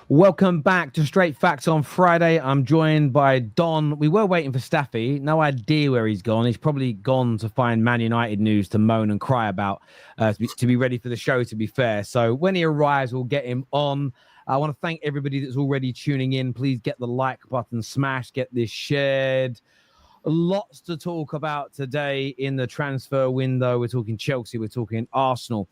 Welcome back to Straight Facts on Friday. I'm joined by Don. We were waiting for Staffy. No idea where he's gone. He's probably gone to find Man United news to moan and cry about to be ready for the show, to be fair. So when he arrives, we'll get him on. I want to thank everybody that's already tuning in. Please get the like button smashed, get this shared. Lots to talk about today in the transfer window. We're talking Chelsea, we're talking Arsenal,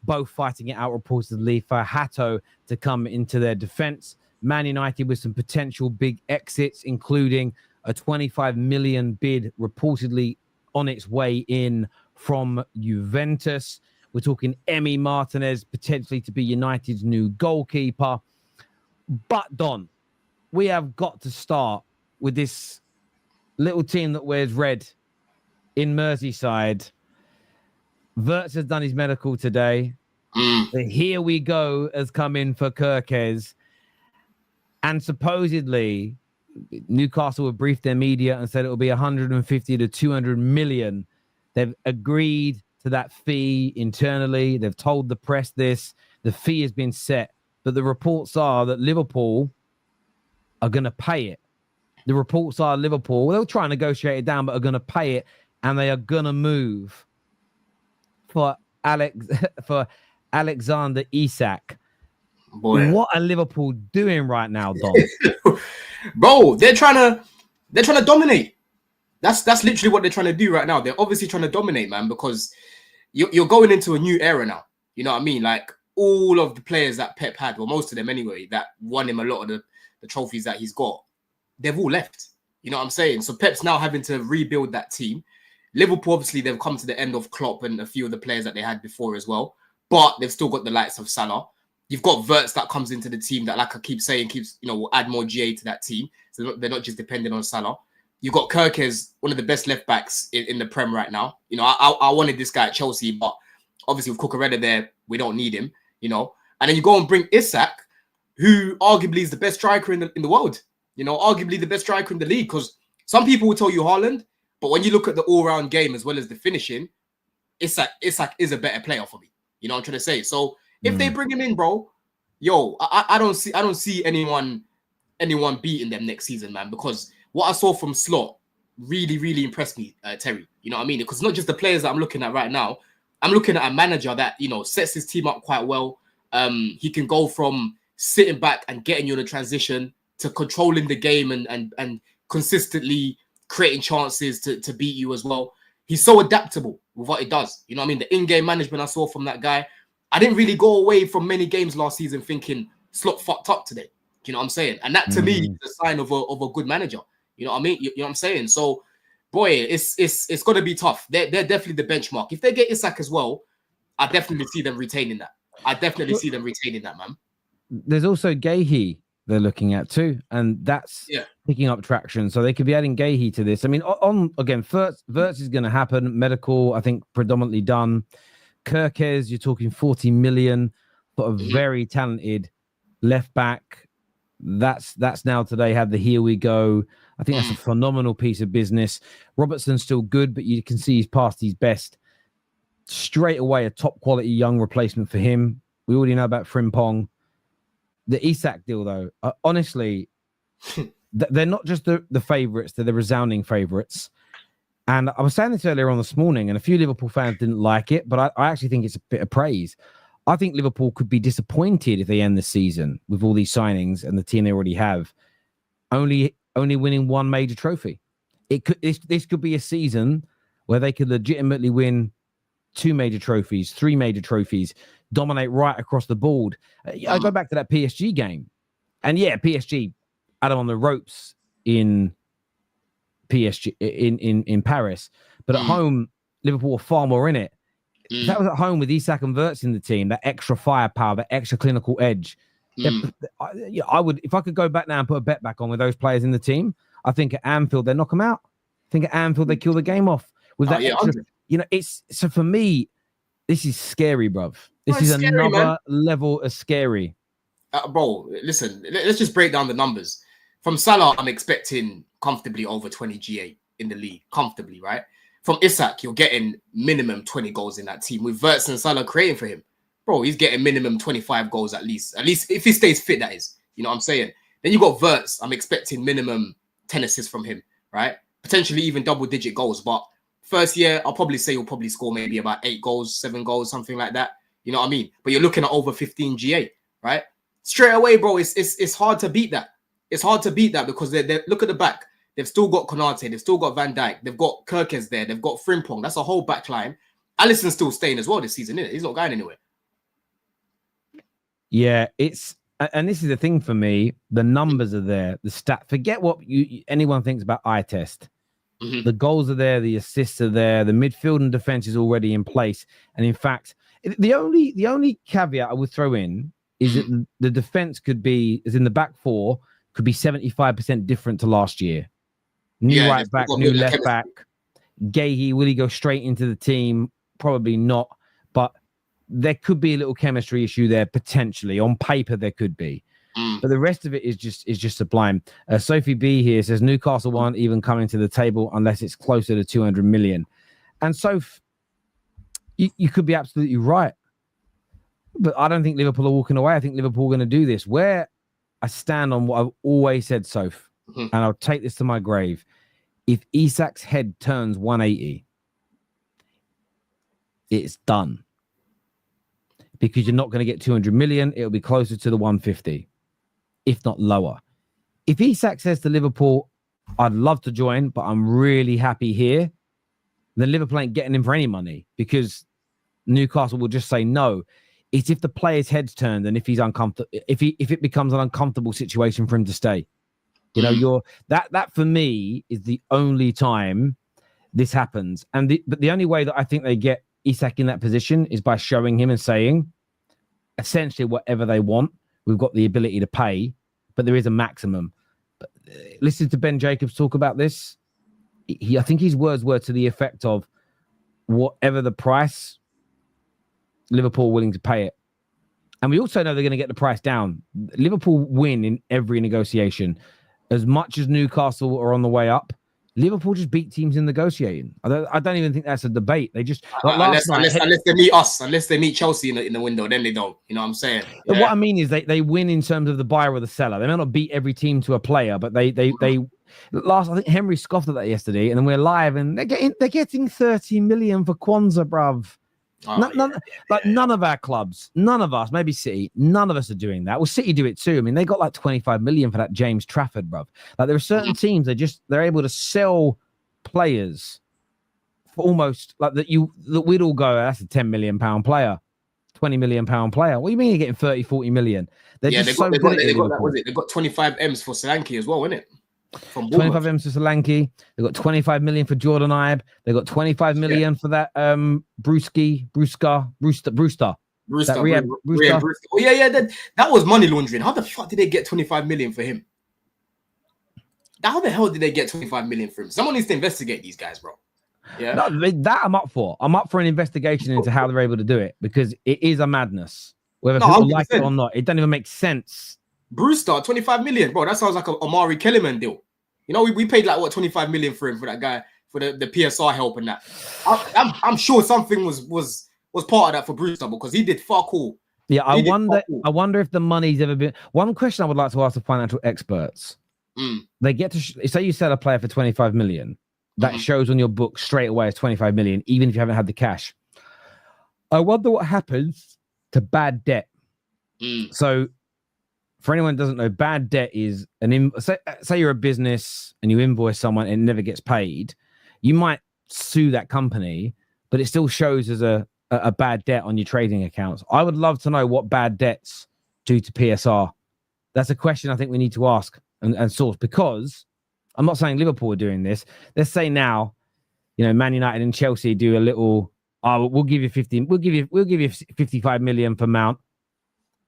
both fighting it out reportedly for Hato to come into their defense. Man United with some potential big exits, including a 25 million bid reportedly on its way in from Juventus. We're talking Emi Martinez potentially to be United's new goalkeeper. But Don, we have got to start with this little team that wears red in Merseyside. Wirtz has done his medical today. The here we go has come in for Kerkez. And supposedly, Newcastle have briefed their media and said it will be 150 to 200 million. They've agreed to that fee internally. They've told the press this. The fee has been set. But the reports are that Liverpool are going to pay it. The reports are Liverpool, they'll try and negotiate it down, but are going to pay it. And they are going to move for Alexander Isak. Boy, what are Liverpool doing right now, Don? Bro, they're trying to dominate. That's literally what they're trying to do right now. They're obviously trying to dominate, man, because you're going into a new era now. You know what I mean? Like all of the players that Pep had, well, most of them anyway, that won him a lot of the trophies that he's got, they've all left. You know what I'm saying? So Pep's now having to rebuild that team. Liverpool, obviously, they've come to the end of Klopp and a few of the players that they had before as well. But they've still got the likes of Salah. You've got Wirtz that comes into the team that, like I keep saying, will add more GA to that team. So they're not just dependent on Salah. You've got Kerkez, one of the best left backs in the Prem right now. You know, I wanted this guy at Chelsea, but obviously with Cucurella there, we don't need him, you know. And then you go and bring Isak, who arguably is the best striker in the world. You know, arguably the best striker in the league. Because some people will tell you Haaland, but when you look at the all-round game as well as the finishing, Isak is a better player for me. You know what I'm trying to say? So if they bring him in, bro, yo, I don't see anyone beating them next season, man. Because what I saw from Slot really, really impressed me, Terry. You know what I mean? Because it's not just the players that I'm looking at right now. I'm looking at a manager that, you know, sets his team up quite well. He can go from sitting back and getting you in a transition to controlling the game and consistently creating chances to beat you as well. He's so adaptable with what he does. You know what I mean? The in-game management I saw from that guy. I didn't really go away from many games last season thinking Slot fucked up today. You know what I'm saying? And that to me is a sign of a good manager. You know what I mean? You know what I'm saying? So, boy, it's going to be tough. They're definitely the benchmark. If they get Isak as well, I definitely see them retaining that. Man. There's also Gahey they're looking at too, and that's picking up traction. So they could be adding Gahey to this. I mean, again, Wirtz is going to happen. Medical, I think, predominantly done. Kerkez, you're talking 40 million for a very talented left back. That's now today had the here we go. I think that's a phenomenal piece of business. Robertson's still good, but you can see he's past his best. Straight away, a top quality young replacement for him. We already know about Frimpong. The Isak deal, though, honestly, they're not just the favourites, they're the resounding favourites. And I was saying this earlier on this morning, and a few Liverpool fans didn't like it, but I actually think it's a bit of praise. I think Liverpool could be disappointed if they end the season with all these signings and the team they already have, only winning one major trophy. This could be a season where they could legitimately win 2 major trophies, 3 major trophies, dominate right across the board. I go back to that PSG game, and PSG had them on the ropes in PSG in Paris, but at home Liverpool were far more in it. If that was at home with Isak and Wirtz in the team, that extra firepower, that extra clinical edge, I would, if I could go back now and put a bet back on with those players in the team, I think at Anfield they knock them out. I think at Anfield they kill the game off with that extra. You know, it's so for me, this is scary, bruv. This is scary, another level of scary. Bro, listen, let's just break down the numbers. From Salah, I'm expecting comfortably over 20 GA in the league. Comfortably, right? From Isak, you're getting minimum 20 goals in that team. With Wirtz and Salah creating for him. Bro, he's getting minimum 25 goals at least. At least if he stays fit, that is. You know what I'm saying? Then you got Verts. I'm expecting minimum 10 assists from him, right? Potentially even double-digit goals. But first year, I'll probably say he'll probably score maybe about 8 goals, 7 goals, something like that. You know what I mean? But you're looking at over 15 GA, right? Straight away, bro, it's hard to beat that. It's hard to beat that because they look at the back. They've still got Konate. They've still got Van Dijk. They've got Kerkez there. They've got Frimpong. That's a whole back line. Alisson's still staying as well this season, isn't it? He's not going anywhere. Yeah, and this is the thing for me. The numbers are there. The stat. Forget what anyone thinks about eye test. Mm-hmm. The goals are there. The assists are there. The midfield and defense is already in place. And in fact, the only caveat I would throw in is that the defense could be, as in the back four, could be 75% different to last year. New right back, new left back. Gahey, will he go straight into the team? Probably not. But there could be a little chemistry issue there, potentially. On paper, there could be. But the rest of it is just sublime. Sophie B here says Newcastle won't even come into the table unless it's closer to 200 million. And Soph, you could be absolutely right. But I don't think Liverpool are walking away. I think Liverpool are going to do this. Where I stand on what I've always said, Soph, and I'll take this to my grave. If Isak's head turns 180, it's done. Because you're not going to get 200 million. It'll be closer to the 150, if not lower. If Isak says to Liverpool, I'd love to join, but I'm really happy here, then Liverpool ain't getting him for any money because Newcastle will just say no. It's if the player's head's turned and if he's uncomfortable, if it becomes an uncomfortable situation for him to stay. You know, that for me is the only time this happens. But the only way that I think they get Isak in that position is by showing him and saying, essentially, whatever they want, we've got the ability to pay, but there is a maximum. But listen to Ben Jacobs talk about this. I think his words were to the effect of, whatever the price, Liverpool willing to pay it. And we also know they're going to get the price down. Liverpool win in every negotiation. As much as Newcastle are on the way up, Liverpool just beat teams in negotiating. I don't even think that's a debate. They just unless they meet us, unless they meat Chelsea in the window, then they don't. You know what I'm saying? Yeah. What I mean is they win in terms of the buyer or the seller. They may not beat every team to a player, but they last. I think Henry scoffed at that yesterday, and then we're live, and they're getting 30 million for Kwanzaa, bruv. None of our clubs, none of us, maybe City, none of us are doing that. Well, City do it too. I mean, they got like 25 million for that James Trafford, bruv. Like there are certain teams they're able to sell players for almost like that we'd all go, that's a 10 million pound player, 20 million pound player. What do you mean you're getting 30, 40 million? They've got 25 M's for Solanke as well, isn't it? 25 M's for Solanke. They've got 25 million for Jordan Ibe. They've got 25 million for that Brewster. Oh yeah. That was money laundering. How the fuck did they get 25 million for him? How the hell did they get 25 million for him? Someone needs to investigate these guys, bro. Yeah, that I'm up for. I'm up for an investigation into how they're able to do it because it is a madness. Whether people like it or not, it doesn't even make sense. Brewster, 25 million, bro. That sounds like a Omari Kellerman deal. You know, we paid like what 25 million for him for that guy for the PSR help and that. I'm sure something was part of that for Brewster because he did fuck all. Yeah, I wonder if the money's ever been. One question I would like to ask the financial experts. They get to say you sell a player for 25 million. That shows on your book straight away as 25 million, even if you haven't had the cash. I wonder what happens to bad debt. So, for anyone who doesn't know, bad debt is say you're a business and you invoice someone and it never gets paid. You might sue that company, but it still shows as a bad debt on your trading accounts. I would love to know what bad debts do to PSR. That's a question I think we need to ask and source, because I'm not saying Liverpool are doing this. Let's say now, you know, Man United and Chelsea do a little. We'll give you 15. We'll give you 55 million for Mount.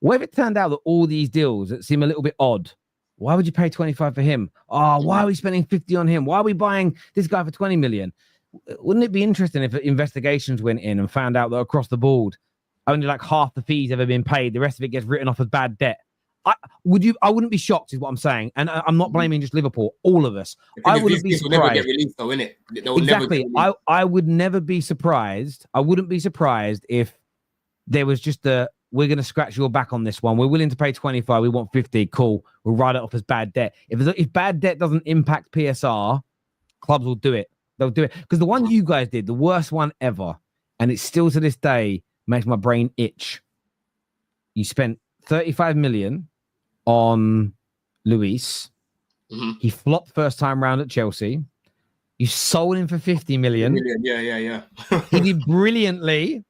What if it turned out that all these deals that seem a little bit odd? Why would you pay 25 for him? Why are we spending 50 on him? Why are we buying this guy for 20 million? Wouldn't it be interesting if investigations went in and found out that across the board, only like half the fees ever been paid, the rest of it gets written off as bad debt? I wouldn't be shocked, is what I'm saying, and I'm not blaming just Liverpool. All of us. I wouldn't be surprised. Never get released, though, innit? Exactly. I would never be surprised. I wouldn't be surprised if there was just we're going to scratch your back on this one. We're willing to pay 25. We want 50. Cool. We'll write it off as bad debt. If bad debt doesn't impact PSR, clubs will do it. They'll do it. Because the one you guys did, the worst one ever, and it still to this day makes my brain itch. You spent 35 million on Luis. He flopped first time round at Chelsea. You sold him for 50 million. Yeah. He did brilliantly.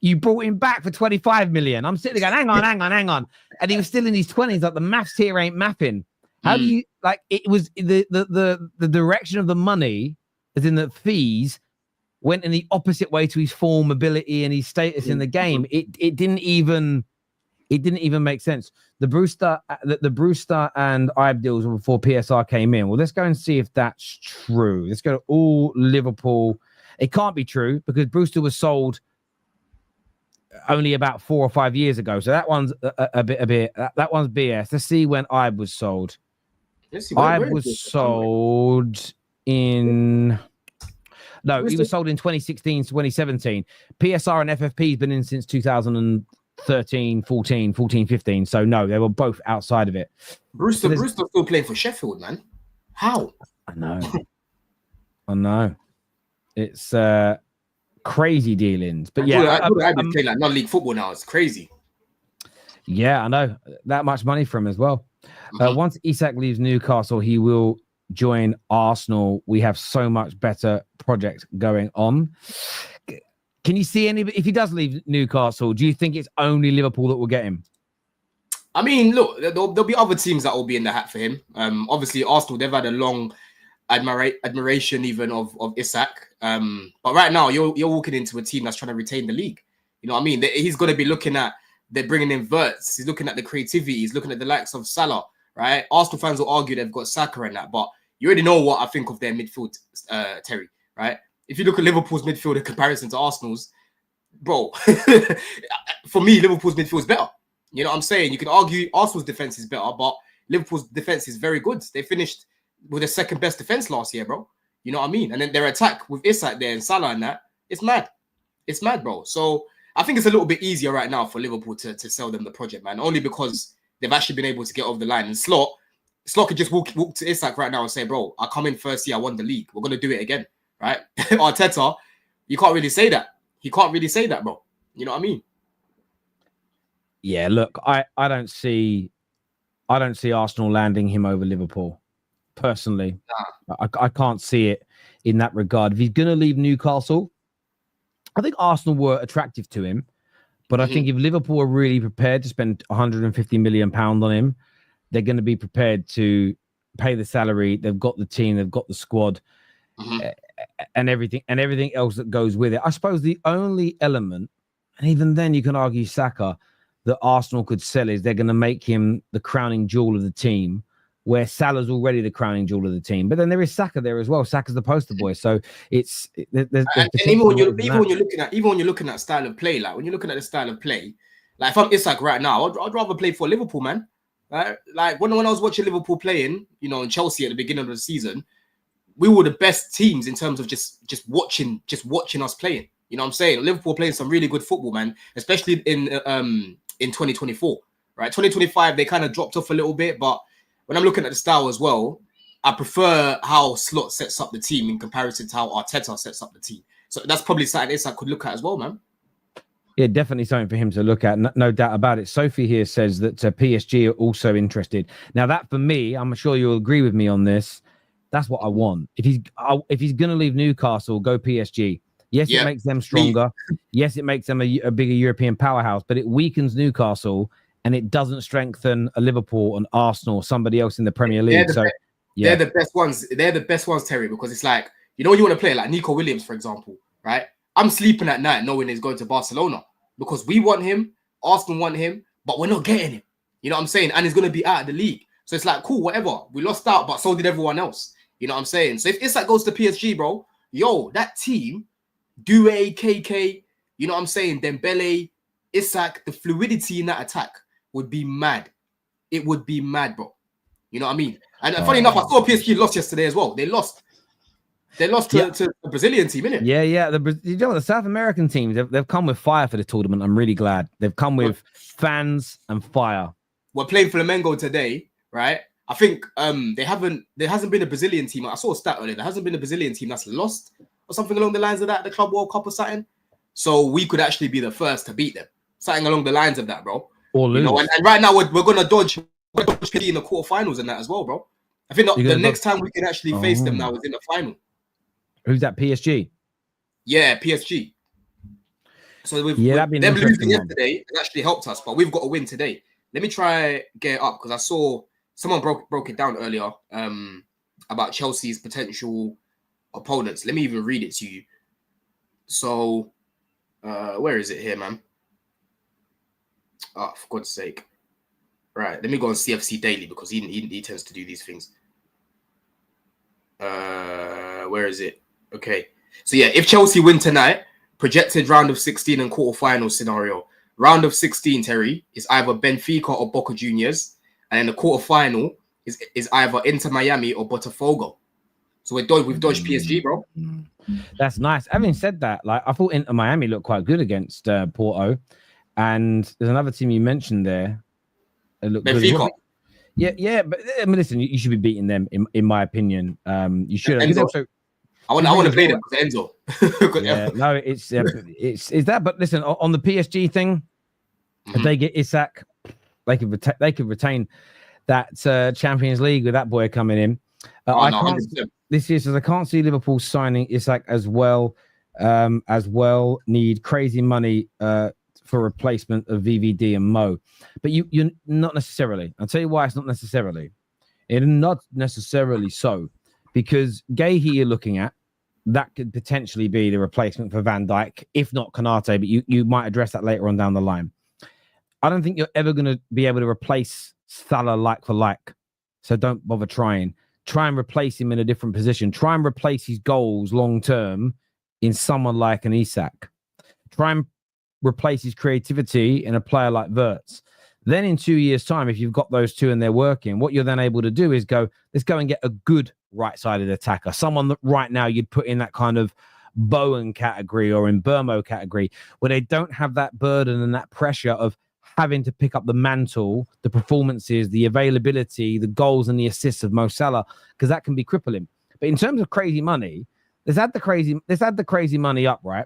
You brought him back for 25 million. I'm sitting there going, hang on. And he was still in his 20s. Like, the maths here ain't mapping. How do you, like, it was the direction of the money, as in the fees, went in the opposite way to his form, ability, and his status in the game. It didn't even make sense. The Brewster and Ibe deals were before PSR came in. Well, let's go and see if that's true. Let's go to all Liverpool. It can't be true because Brewster was sold only about 4 or 5 years ago. So that one's a bit. That one's BS. Let's see when Ibe was sold. Ibe was sold in. No, he was sold in 2016, 2017. PSR and FFP has been in since 2013, 14, 15. So no, they were both outside of it. Brewster still playing for Sheffield, man. How? I know. It's crazy dealings. But yeah, I've been playing like non-league football now. It's crazy. Yeah, I know. That much money from him as well. Once Isak leaves Newcastle, he will join Arsenal. We have so much better projects going on. Can you see if he does leave Newcastle, do you think it's only Liverpool that will get him? I mean, look, there'll be other teams that will be in the hat for him. Obviously, Arsenal, they've had a long admiration even of Isak. But right now, you're walking into a team that's trying to retain the league. You know what I mean? He's going to be looking at, they're bringing in Verts. He's looking at the creativity. He's looking at the likes of Salah, right? Arsenal fans will argue they've got Saka and that, but you already know what I think of their midfield, Terry, right? If you look at Liverpool's midfield in comparison to Arsenal's, bro, for me, Liverpool's midfield is better. You know what I'm saying? You can argue Arsenal's defense is better, but Liverpool's defense is very good. They finished with the second best defense last year, bro. You know what I mean? And then their attack with Isak there and Salah and that, it's mad. It's mad, bro. So I think it's a little bit easier right now for Liverpool to sell them the project, man, only because they've actually been able to get over the line. And Slot could just walk to Isak right now and say, bro, I come in first year, I won the league. We're going to do it again, right? Arteta, you can't really say that. He can't really say that, bro. You know what I mean? Yeah, look, I don't see Arsenal landing him over Liverpool, personally. Nah. I can't see it in that regard. If he's going to leave Newcastle, I think Arsenal were attractive to him, but I think if Liverpool are really prepared to spend £150 million on him, they're going to be prepared to pay the salary. They've got the team, they've got the squad, and everything else that goes with it. I suppose the only element, and even then you can argue Saka, that Arsenal could sell is they're going to make him the crowning jewel of the team, where Salah's already the crowning jewel of the team. But then there is Saka there as well. Saka's the poster boy. So there's even when you're looking at style of play, like when you're looking at the style of play, like if I'm Isak right now, I'd rather play for Liverpool, man. Right? Like when I was watching Liverpool playing, you know, in Chelsea at the beginning of the season, we were the best teams in terms of just watching us playing. You know what I'm saying? Liverpool playing some really good football, man, especially in 2024, right? 2025, they kind of dropped off a little bit, but when I'm looking at the style as well, I prefer how Slot sets up the team in comparison to how Arteta sets up the team. So that's probably something Isak could look at as well, man. Yeah, definitely something for him to look at. No doubt about it. Sophie here says that PSG are also interested. Now, that for me, I'm sure you'll agree with me on this. That's what I want. If he's going to leave Newcastle, go PSG. Yes, it makes them stronger. Yes, it makes them a bigger European powerhouse, but it weakens Newcastle and it doesn't strengthen a Liverpool, an Arsenal, somebody else in the Premier League. They're the best ones. They're the best ones, Terry, because it's like, you know, when you want to play like Nico Williams, for example, right? I'm sleeping at night knowing he's going to Barcelona because we want him, Arsenal want him, but we're not getting him. You know what I'm saying? And he's going to be out of the league. So it's like, cool, whatever. We lost out, but so did everyone else. You know what I'm saying? So if Isak goes to PSG, bro, yo, that team, Due, KK, you know what I'm saying? Dembele, Isak, the fluidity in that attack would be mad. It would be mad, bro. You know what I mean? And funny enough, I saw PSG lost yesterday as well. They lost. They lost to the Brazilian team, innit? Yeah. The South American teams, they've come with fire for the tournament. I'm really glad. They've come with fans and fire. We're playing Flamengo today, right? I think there hasn't been a Brazilian team. I saw a stat earlier. There hasn't been a Brazilian team that's lost or something along the lines of that, the Club World Cup or something. So we could actually be the first to beat them. Something along the lines of that, bro. Or lose. And right now we're gonna dodge PD in the quarterfinals and that as well, bro. I think the next time we can actually face them now is in the final. Who's that? PSG? Yeah, PSG. So them losing yesterday it actually helped us, but we've got to win today. Let me try get it up because I saw someone broke it down earlier about Chelsea's potential opponents. Let me even read it to you. So where is it here, man? Oh, for God's sake. Right, let me go on CFC Daily because he tends to do these things. Where is it? Okay. So yeah, if Chelsea win tonight, projected round of 16 and quarterfinal scenario. Round of 16, Terry, is either Benfica or Boca Juniors, and then the quarterfinal is either Inter Miami or Botafogo. So we've dodged PSG, bro. That's nice. Having said that, like I thought Inter Miami looked quite good against Porto, and there's another team you mentioned there. Benfica. Yeah, but I mean, listen, you should be beating them, in my opinion. You should. I want to play them because Enzo. Yeah, no, it's that. But listen, on the PSG thing, if they get Isak, they could retain that Champions League with that boy coming in. This year says I can't see Liverpool signing Isak as well. Need crazy money for replacement of VVD and Mo, but you're not necessarily. I'll tell you why it's not necessarily. It's not necessarily so. Because Gahey you're looking at, that could potentially be the replacement for Van Dijk, if not Konate, but you might address that later on down the line. I don't think you're ever going to be able to replace Salah like for like. So don't bother trying. Try and replace him in a different position. Try and replace his goals long-term in someone like an Isak. Try and replace his creativity in a player like Wirtz. Then in 2 years' time, if you've got those two and they're working, what you're then able to do is let's go and get a good right-sided attacker. Someone that right now you'd put in that kind of Bowen category or in Burmo category, where they don't have that burden and that pressure of having to pick up the mantle, the performances, the availability, the goals and the assists of Mo Salah, because that can be crippling. But in terms of crazy money, let's add the crazy money up, right?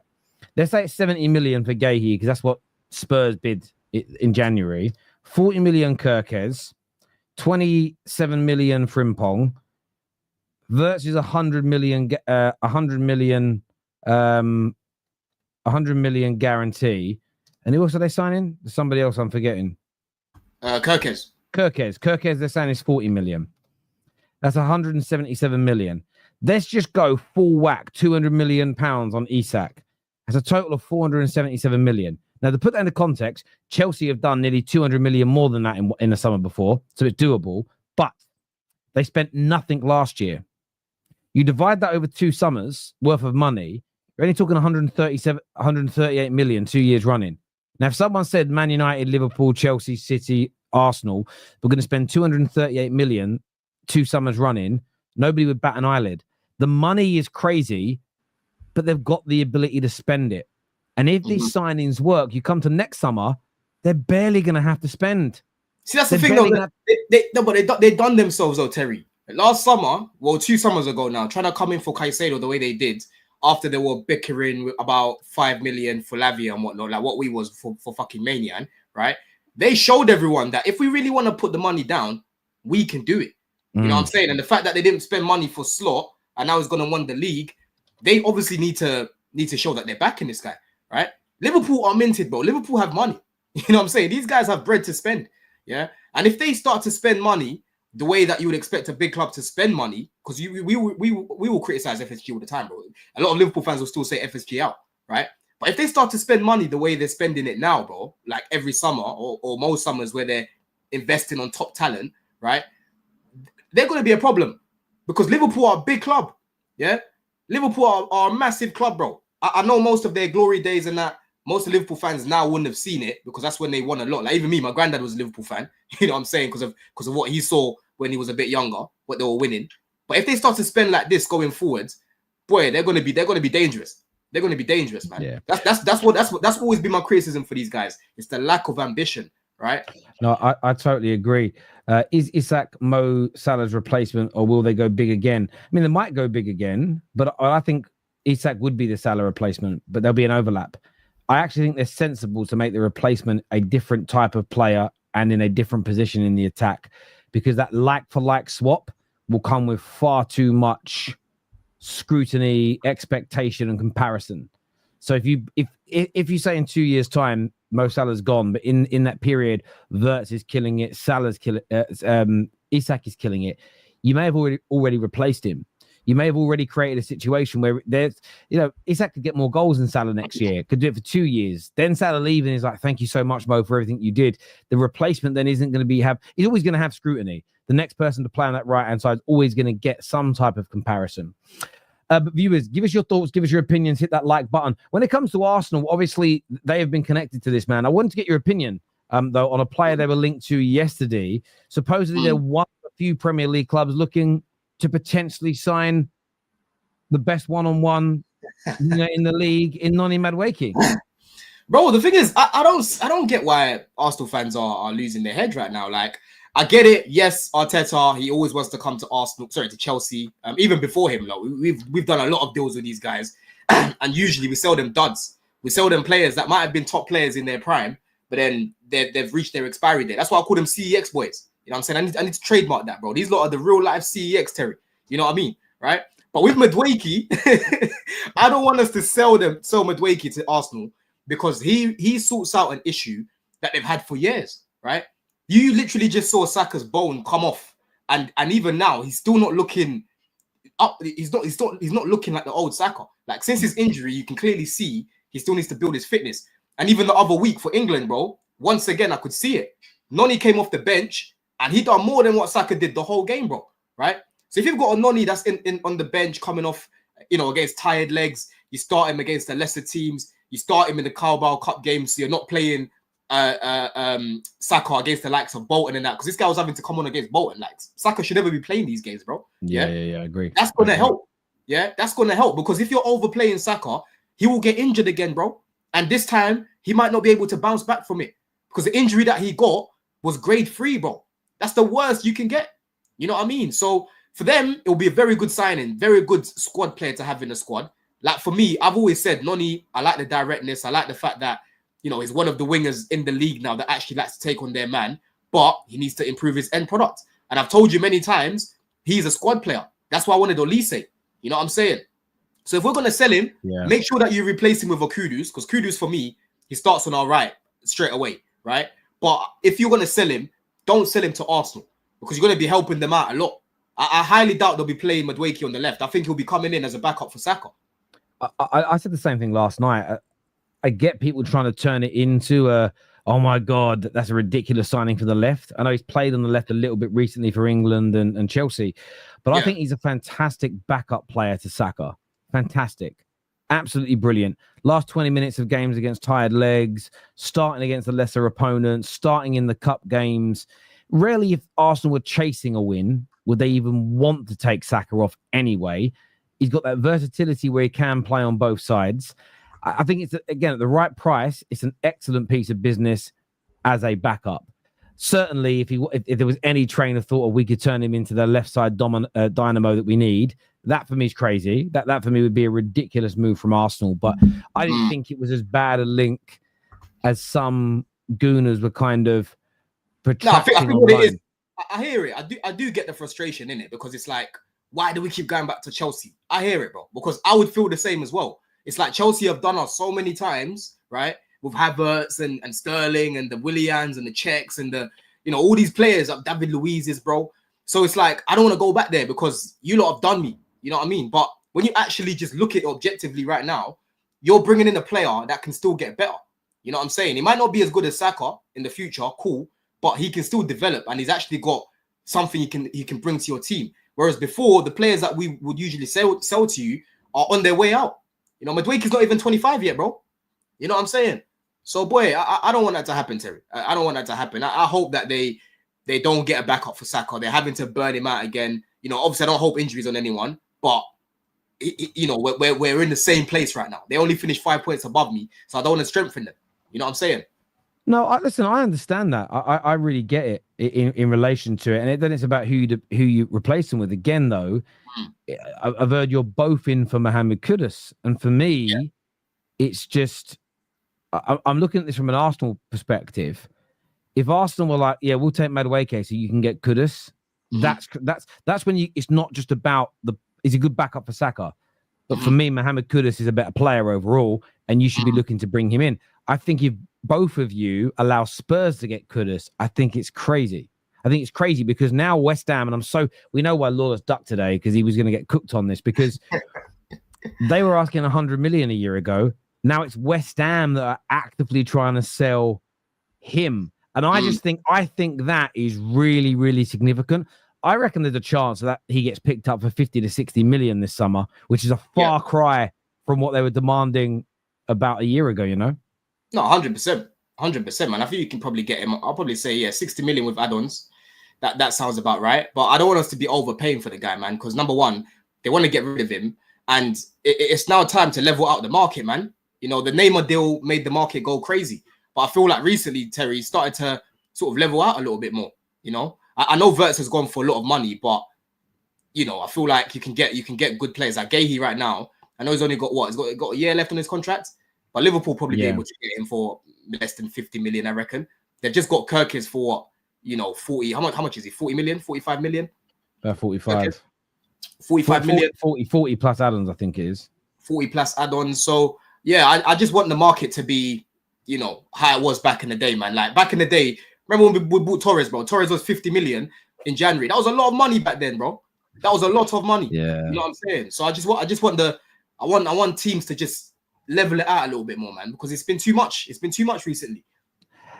Let's say it's 70 million for Gahey, because that's what Spurs bid in January. 40 million Kerkez, 27 million Frimpong, versus 100 million guarantee. And who else are they signing? Somebody else I'm forgetting. Kerkez, they're saying is 40 million. That's 177 million. Let's just go full whack, 200 million pounds on Isak. That's a total of 477 million. Now, to put that into context, Chelsea have done nearly 200 million more than that in the summer before, so it's doable, but they spent nothing last year. You divide that over 2 summers worth of money, you're only talking 138 million 2 years running. Now, if someone said Man United, Liverpool, Chelsea, City, Arsenal, we're going to spend 238 million 2 summers running, nobody would bat an eyelid. The money is crazy, but they've got the ability to spend it. And if these signings work, you come to next summer, they're barely going to have to spend. See, that's the thing, though. They've done themselves, though, Terry. Last summer, 2 summers ago now, trying to come in for Caicedo the way they did, after they were bickering about 5 million for Lavia and whatnot, like what we was for fucking Manian, right? They showed everyone that if we really want to put the money down, we can do it. You know what I'm saying? And the fact that they didn't spend money for Slot and now he's going to win the league, they obviously need to show that they're backing this guy, right? Liverpool are minted, bro. Liverpool have money. You know what I'm saying? These guys have bread to spend, yeah? And if they start to spend money the way that you would expect a big club to spend money, because we will criticize FSG all the time, bro. A lot of Liverpool fans will still say FSG out, right? But if they start to spend money the way they're spending it now, bro, like every summer or most summers where they're investing on top talent, right? They're going to be a problem because Liverpool are a big club, yeah? Liverpool are a massive club, bro. I know most of their glory days and that, most of Liverpool fans now wouldn't have seen it because that's when they won a lot. Like even me, my granddad was a Liverpool fan. You know what I'm saying? Because of what he saw when he was a bit younger, what they were winning. But if they start to spend like this going forwards, boy, they're gonna be dangerous. They're gonna be dangerous, man. Yeah. That's always been my criticism for these guys. It's the lack of ambition, right? No, I totally agree. Is Isak Mo Salah's replacement, or will they go big again? I mean, they might go big again, but I think Isak would be the Salah replacement, but there'll be an overlap. I actually think they're sensible to make the replacement a different type of player and in a different position in the attack, because that like-for-like swap will come with far too much scrutiny, expectation, and comparison. So if you say in 2 years' time Mo Salah's gone, but in that period Wirtz is killing it, Salah's killing Isak is killing it, you may have already replaced him. You may have already created a situation where there's, Isak could get more goals than Salah next year, could do it for 2 years. Then Salah leaving is like, thank you so much, Mo, for everything you did. The replacement then isn't going to he's always going to have scrutiny. The next person to play on that right-hand side is always going to get some type of comparison. But viewers, give us your thoughts, give us your opinions, hit that like button. When it comes to Arsenal, obviously, they have been connected to this, man. I wanted to get your opinion, though, on a player they were linked to yesterday. Supposedly, they're one of a few Premier League clubs looking to potentially sign the best one-on-one in the league in Noni Madueke. Bro, the thing is, I don't get why Arsenal fans are losing their head right now. Like, I get it. Yes, Arteta, he always wants to come to Chelsea. Even before him, like, we've done a lot of deals with these guys, and usually we sell them duds. We sell them players that might have been top players in their prime, but then they've reached their expiry date. That's why I call them CEX boys. You know what I'm saying? I need to trademark that, bro. These lot are the real life CEX, Terry. You know what I mean? Right? But with Madueke, I don't want us to sell Madueke to Arsenal, because he sorts out an issue that they've had for years, right? You literally just saw Saka's bone come off, and even now he's still not looking up. He's not looking like the old Saka. Like, since his injury, you can clearly see he still needs to build his fitness. And even the other week for England, bro, once again I could see it. Noni came off the bench and he done more than what Saka did the whole game, bro. Right? So if you've got a Noni that's in on the bench coming off, against tired legs, you start him against the lesser teams. You start him in the Carabao Cup games, so you're not playing Saka against the likes of Bolton and that, because this guy was having to come on against Bolton. Like, Saka should never be playing these games, bro. Yeah, I agree. That's gonna help. Yeah, that's gonna help, because if you're overplaying Saka, he will get injured again, bro. And this time he might not be able to bounce back from it, because the injury that he got was grade 3, bro. That's the worst you can get. You know what I mean? So for them, it will be a very good signing, very good squad player to have in the squad. Like, for me, I've always said Noni, I like the directness. I like the fact that, he's one of the wingers in the league now that actually likes to take on their man, but he needs to improve his end product. And I've told you many times, he's a squad player. That's why I wanted Olise. You know what I'm saying? So if we're going to sell him, make sure that you replace him with a Kudus, because Kudus, for me, he starts on our right straight away, right? But if you're going to sell him, don't sell him to Arsenal, because you're going to be helping them out a lot. I highly doubt they'll be playing Madueke on the left. I think he'll be coming in as a backup for Saka. I said the same thing last night. I get people trying to turn it into oh my God, that's a ridiculous signing for the left. I know he's played on the left a little bit recently for England and Chelsea, but I think he's a fantastic backup player to Saka. Fantastic. Absolutely brilliant. Last 20 minutes of games against tired legs, starting against the lesser opponents, starting in the cup games. Rarely, if Arsenal were chasing a win, would they even want to take Saka off anyway. He's got that versatility where he can play on both sides. I think it's, again, at the right price, it's an excellent piece of business as a backup. Certainly, if there was any train of thought, or we could turn him into the left side dynamo that we need, that for me is crazy. That for me would be a ridiculous move from Arsenal. But I didn't think it was as bad a link as some gooners were kind of protracting. I think what it is, I hear it. I do get the frustration in it, because it's like, why do we keep going back to Chelsea? I hear it, bro, because I would feel the same as well. It's like Chelsea have done us so many times, right? With Havertz and Sterling and the Willians and the Czechs and the, all these players, like David Luiz's, bro. So it's like, I don't want to go back there, because you lot have done me. You know what I mean? But when you actually just look at it objectively right now, you're bringing in a player that can still get better. You know what I'm saying? He might not be as good as Saka in the future, cool, but he can still develop, and he's actually got something he can bring to your team. Whereas before, the players that we would usually sell to you are on their way out. Madueke's not even 25 yet, bro. You know what I'm saying? So, boy, I don't want that to happen, Terry. I don't want that to happen. I hope that they don't get a backup for Saka. They're having to burn him out again. Obviously, I don't hope injuries on anyone, but you know, we're in the same place right now. They only finished 5 points above me, so I don't want to strengthen them. You know what I'm saying? No, listen, I understand that. I really get it in relation to it. And then it's about who you replace them with. Again, though, I've heard you're both in for Mohamed Kudus. And for me, it's just, I'm looking at this from an Arsenal perspective. If Arsenal were like, yeah, we'll take Madueke so you can get Kudus, that's when it's not just about he's a good backup for Saka. But for me, Mohamed Kudus is a better player overall, and you should be looking to bring him in. I think if both of you allow Spurs to get Kudus, I think it's crazy. I think it's crazy because now West Ham, and we know why Lawless ducked today because he was going to get cooked on this because they were asking 100 million a year ago. Now it's West Ham that are actively trying to sell him. And I think that is really, really significant. I reckon there's a chance that he gets picked up for 50 to 60 million this summer, which is a far cry from what they were demanding about a year ago, you know? No, 100%. 100%, man. I think you can probably get him. I'll probably say, 60 million with add-ons. That sounds about right. But I don't want us to be overpaying for the guy, man, because number one, they want to get rid of him. And it's now time to level out the market, man. You know, the Neymar deal made the market go crazy. But I feel like recently, Terry started to sort of level out a little bit more, you know? I know Wirtz has gone for a lot of money, but, you know, I feel like you can get good players. Like Gahey right now, I know he's only got what? He's got a year left on his contract. But Liverpool probably be able to get him for less than 50 million, I reckon. They've just got Kerkez for what? You know, 40. How much is he? 40 million? 45 million? 45. 45 million. 40 plus add-ons, I think it is. 40 plus add-ons. So, yeah, I just want the market to be, you know, how it was back in the day, man. Like, back in the day, remember when we bought Torres, bro? Torres was 50 million in January. That was a lot of money back then, bro. That was a lot of money. Yeah. You know what I'm saying? So, I want teams to just level it out a little bit more, man, because it's been too much. It's been too much recently.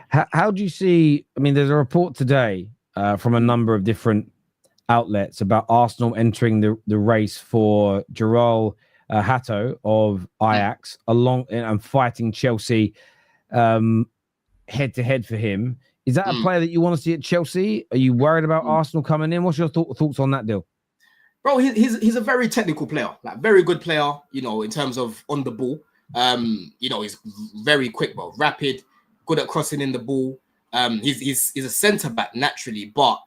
How do you see? I mean, there's a report today from a number of different outlets about Arsenal entering the race for Gerald Hato of Ajax and fighting Chelsea head to head for him. Is that a player that you want to see at Chelsea? Are you worried about Arsenal coming in? What's your thoughts on that deal? Bro, he's a very technical player, like very good player, you know, in terms of on the ball. You know, he's very quick, bro, rapid, good at crossing in the ball. He's a centre back naturally, but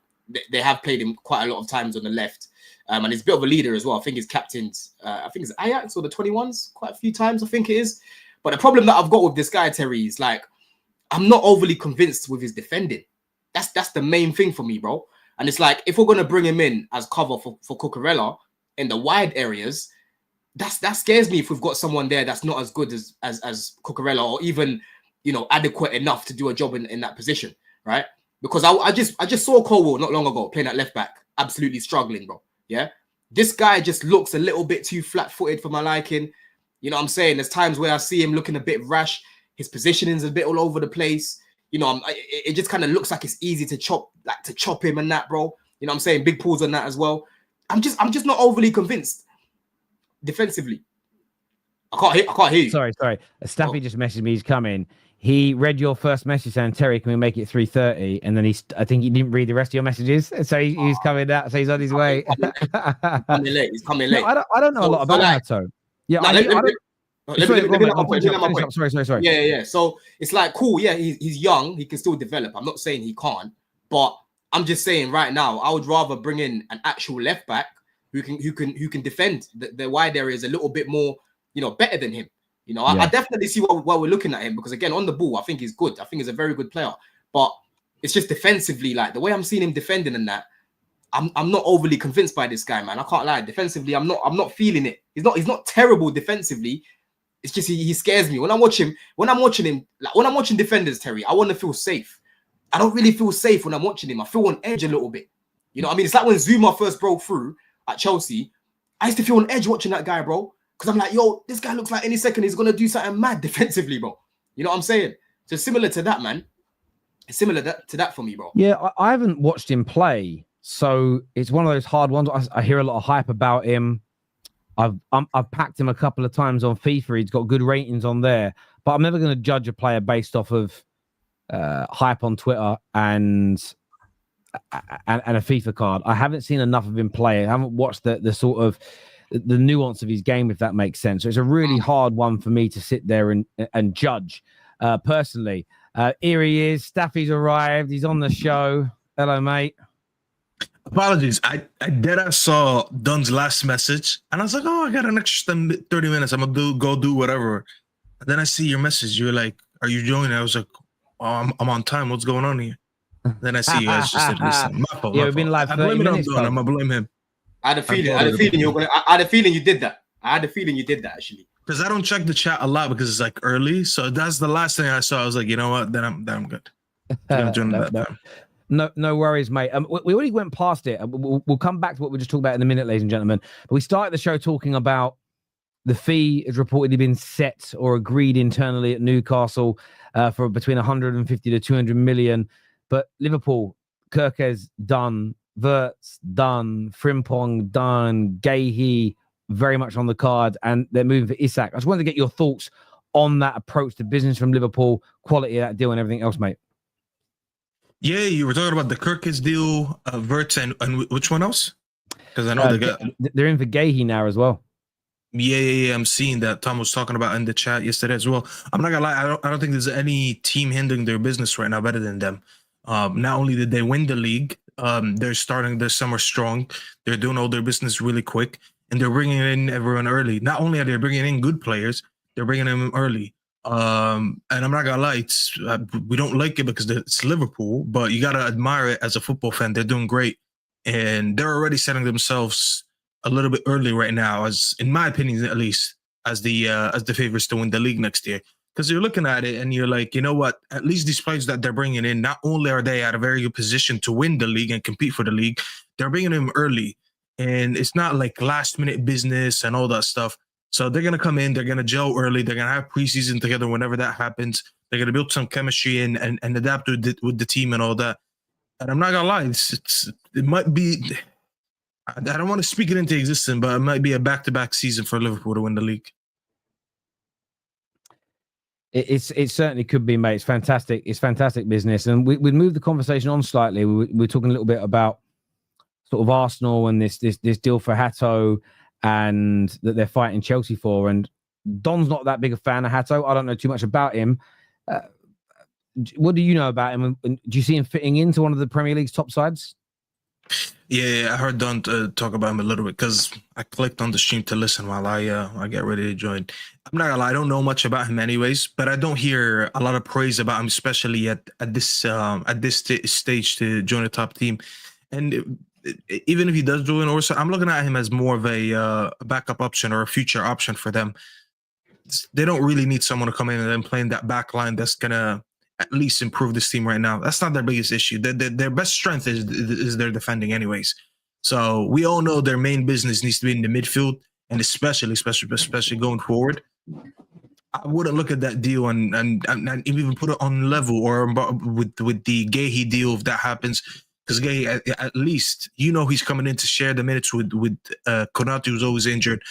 they have played him quite a lot of times on the left. And he's a bit of a leader as well. I think he's captained, I think it's Ajax or the 21s quite a few times, I think it is. But the problem that I've got with this guy, Terry, is like, I'm not overly convinced with his defending. That's the main thing for me, bro. And it's like, if we're going to bring him in as cover for Cucurella in the wide areas, that scares me if we've got someone there that's not as good as Cucurella or even, you know, adequate enough to do a job in that position, right? Because I just saw Colwell not long ago playing at left back, absolutely struggling, bro. Yeah, this guy just looks a little bit too flat-footed for my liking. You know what I'm saying? There's times where I see him looking a bit rash. His positioning's a bit all over the place. You know, it just kind of looks like it's easy to chop him and that, bro. You know what I'm saying? Big pulls on that as well. I'm just not overly convinced defensively. I can't hear you. Sorry. Staffy just messaged me. He's coming. He read your first message saying, Terry, can we make it 3:30? And then I think he didn't read the rest of your messages. So he's coming out. So he's on his way. He's coming late. No, I don't know a lot about Hato. Yeah, Sorry. Yeah. So it's like, cool. Yeah, he's young. He can still develop. I'm not saying he can't. But I'm just saying right now, I would rather bring in an actual left back who can defend the wide areas a little bit more, you know, better than him. You know, I definitely see why we're looking at him, because again, on the ball, I think he's good. I think he's a very good player. But it's just defensively, like the way I'm seeing him defending and that, I'm not overly convinced by this guy, man. I can't lie. Defensively, I'm not feeling it. He's not terrible defensively. It's just he scares me. When I'm watching defenders, Terry, I want to feel safe. I don't really feel safe when I'm watching him. I feel on edge a little bit. You know what I mean? It's like when Zuma first broke through at Chelsea. I used to feel on edge watching that guy, bro. Because I'm like, yo, this guy looks like any second he's going to do something mad defensively, bro. You know what I'm saying? So similar to that, man. It's similar to that for me, bro. Yeah, I haven't watched him play. So it's one of those hard ones. I hear a lot of hype about him. I've packed him a couple of times on FIFA. He's got good ratings on there. But I'm never going to judge a player based off of hype on Twitter and a FIFA card. I haven't seen enough of him play. I haven't watched the sort of the nuance of his game, if that makes sense. So it's a really hard one for me to sit there and judge personally. Here he is. Staffy's arrived. He's on the show. Hello, mate. Apologies. I dead saw Dunn's last message, and I was like, "Oh, I got an extra 30 minutes. I'm gonna go do whatever." And then I see your message. You're like, "Are you joining?" I was like, "Oh, I'm on time. What's going on here?" Then I see you guys just said, "Listen, my fault." We've been live 30 minutes. I'm gonna blame him. I had a feeling you were gonna. I had a feeling you did that. Actually. Because I don't check the chat a lot because it's like early, so that's the last thing I saw. I was like, you know what? Then I'm good. No worries, mate. We already went past it. We'll come back to what we just talked about in a minute, ladies and gentlemen. But we started the show talking about the fee has reportedly been set or agreed internally at Newcastle for between 150 to 200 million. But Liverpool, Kerkez done, Wirtz done, Frimpong done, Gahey very much on the card, and they're moving for Isak. I just wanted to get your thoughts on that approach to business from Liverpool, quality of that deal, and everything else, mate. Yeah, you were talking about the Kerkez deal, Wirtz, and which one else? Because I know they're in for Gahey now as well. Yeah. I'm seeing that Tom was talking about in the chat yesterday as well. I'm not gonna lie, I don't think there's any team hindering their business right now better than them. Not only did they win the league, they're starting their summer strong. They're doing all their business really quick, and they're bringing in everyone early. Not only are they bringing in good players, they're bringing them early. And I'm not gonna lie, we don't like it because it's Liverpool, but you gotta admire it as a football fan. They're doing great, and they're already setting themselves a little bit early right now, as in my opinion, at least, as the favorites to win the league next year. Because you're looking at it and you're like, you know what? At least these players that they're bringing in, not only are they at a very good position to win the league and compete for the league, they're bringing them early, and it's not like last minute business and all that stuff. So they're going to come in, they're going to gel early, they're going to have preseason together whenever that happens. They're going to build some chemistry and adapt with the team and all that. And I'm not going to lie, it might be, I don't want to speak it into existence, but it might be a back-to-back season for Liverpool to win the league. It certainly could be, mate. It's fantastic. It's fantastic business. And we moved the conversation on slightly. We're talking a little bit about sort of Arsenal and this deal for Hato, and that they're fighting Chelsea for. And Don's not that big a fan of Hato. I don't know too much about him. What do you know about him? And do you see him fitting into one of the Premier League's top sides? Yeah, I heard Don talk about him a little bit because I clicked on the stream to listen while I get ready to join. I'm not gonna lie, I don't know much about him anyways, but I don't hear a lot of praise about him, especially at this stage to join a top team. And even if he does join Orsa, I'm looking at him as more of a backup option or a future option for them. They don't really need someone to come in and then play in that back line that's gonna at least improve this team right now. That's not their biggest issue. Their best strength is their defending anyways. So we all know their main business needs to be in the midfield, and especially going forward. I wouldn't look at that deal and even put it on level or with the Gahey deal if that happens. Because Gahey, at least, he's coming in to share the minutes with Konate, who's always injured.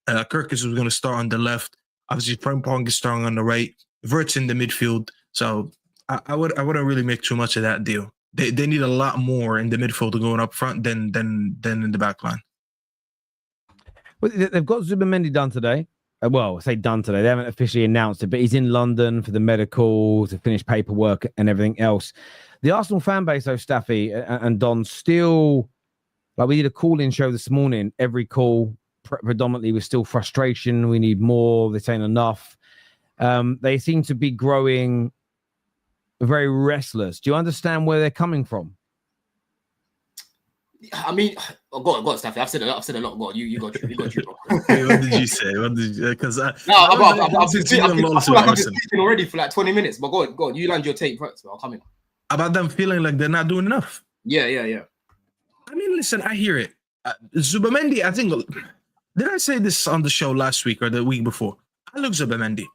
Kerkez was going to start on the left. Obviously, Frimpong is starting on the right. Wirtz in the midfield. So I wouldn't really make too much of that deal. They need a lot more in the midfield going up front than in the back line. Well, they've got Zubimendi done today. Well, I say done today. They haven't officially announced it, but he's in London for the medical to finish paperwork and everything else. The Arsenal fan base, though, Staffy and Don, still, like, we did a call-in show this morning. Every call predominantly was still frustration. We need more. This ain't enough. They seem to be growing very restless. Do you understand where they're coming from? I mean, go on, Staffy. I've said a lot. Go on, you got you. Hey, what did you say? Because I've been speaking already for like 20 minutes. But go on. You land your tape first. I'll come in. About them feeling like they're not doing enough. Yeah. I mean, listen, I hear it. Zubimendi, I think, did I say this on the show last week or the week before? I love Zubimendi.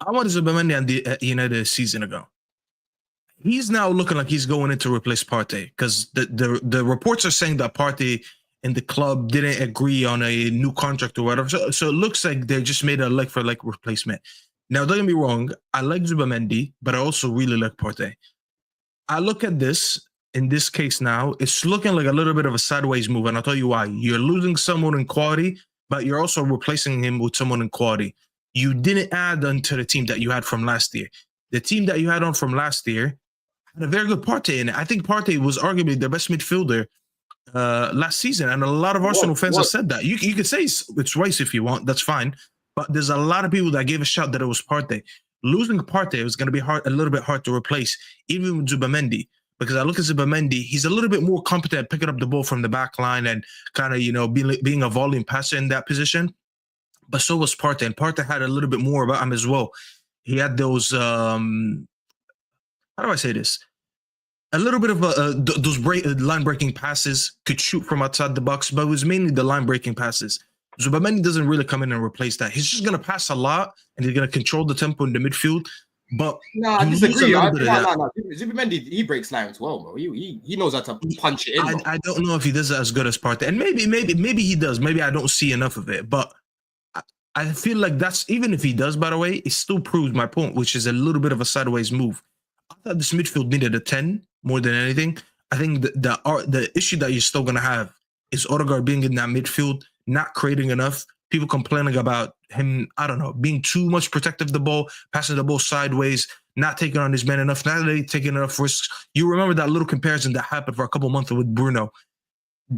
I wanted Zubimendi at United a season ago. He's now looking like he's going in to replace Partey because the reports are saying that Partey and the club didn't agree on a new contract or whatever. So it looks like they just made a like-for-like replacement. Now, don't get me wrong. I like Zubimendi, but I also really like Partey. I look at this, in this case now, it's looking like a little bit of a sideways move, and I'll tell you why. You're losing someone in quality, but you're also replacing him with someone in quality. You didn't add on to the team that you had from last year. The team that you had on from last year had a very good Partey in it. I think Partey was arguably the best midfielder last season, and a lot of Arsenal fans have said that. You could say it's Rice if you want, that's fine, but there's a lot of people that gave a shout that it was Partey. Losing Partey was going to be a little bit hard to replace, even with Zubimendi, because I look at Zubimendi, he's a little bit more competent at picking up the ball from the back line and kind of, being a volume passer in that position. But so was Partey, and Partey had a little bit more about him as well. He had those, how do I say this? A little bit of those line-breaking passes, could shoot from outside the box, but it was mainly the line-breaking passes. Zubimendi doesn't really come in and replace that. He's just going to pass a lot, and he's going to control the tempo in the midfield. But no, I disagree. No. Zubimendi, he breaks lines well, bro. He knows how to punch it in. I don't know if he does it as good as Partey, and maybe he does. Maybe I don't see enough of it, but I feel like that's, even if he does, by the way, it still proves my point, which is a little bit of a sideways move. I thought this midfield needed a 10 more than anything. I think the issue that you're still going to have is Odegaard being in that midfield, not creating enough. People complaining about him, I don't know, being too much protective of the ball, passing the ball sideways, not taking on his men enough, not really taking enough risks. You remember that little comparison that happened for a couple months with Bruno.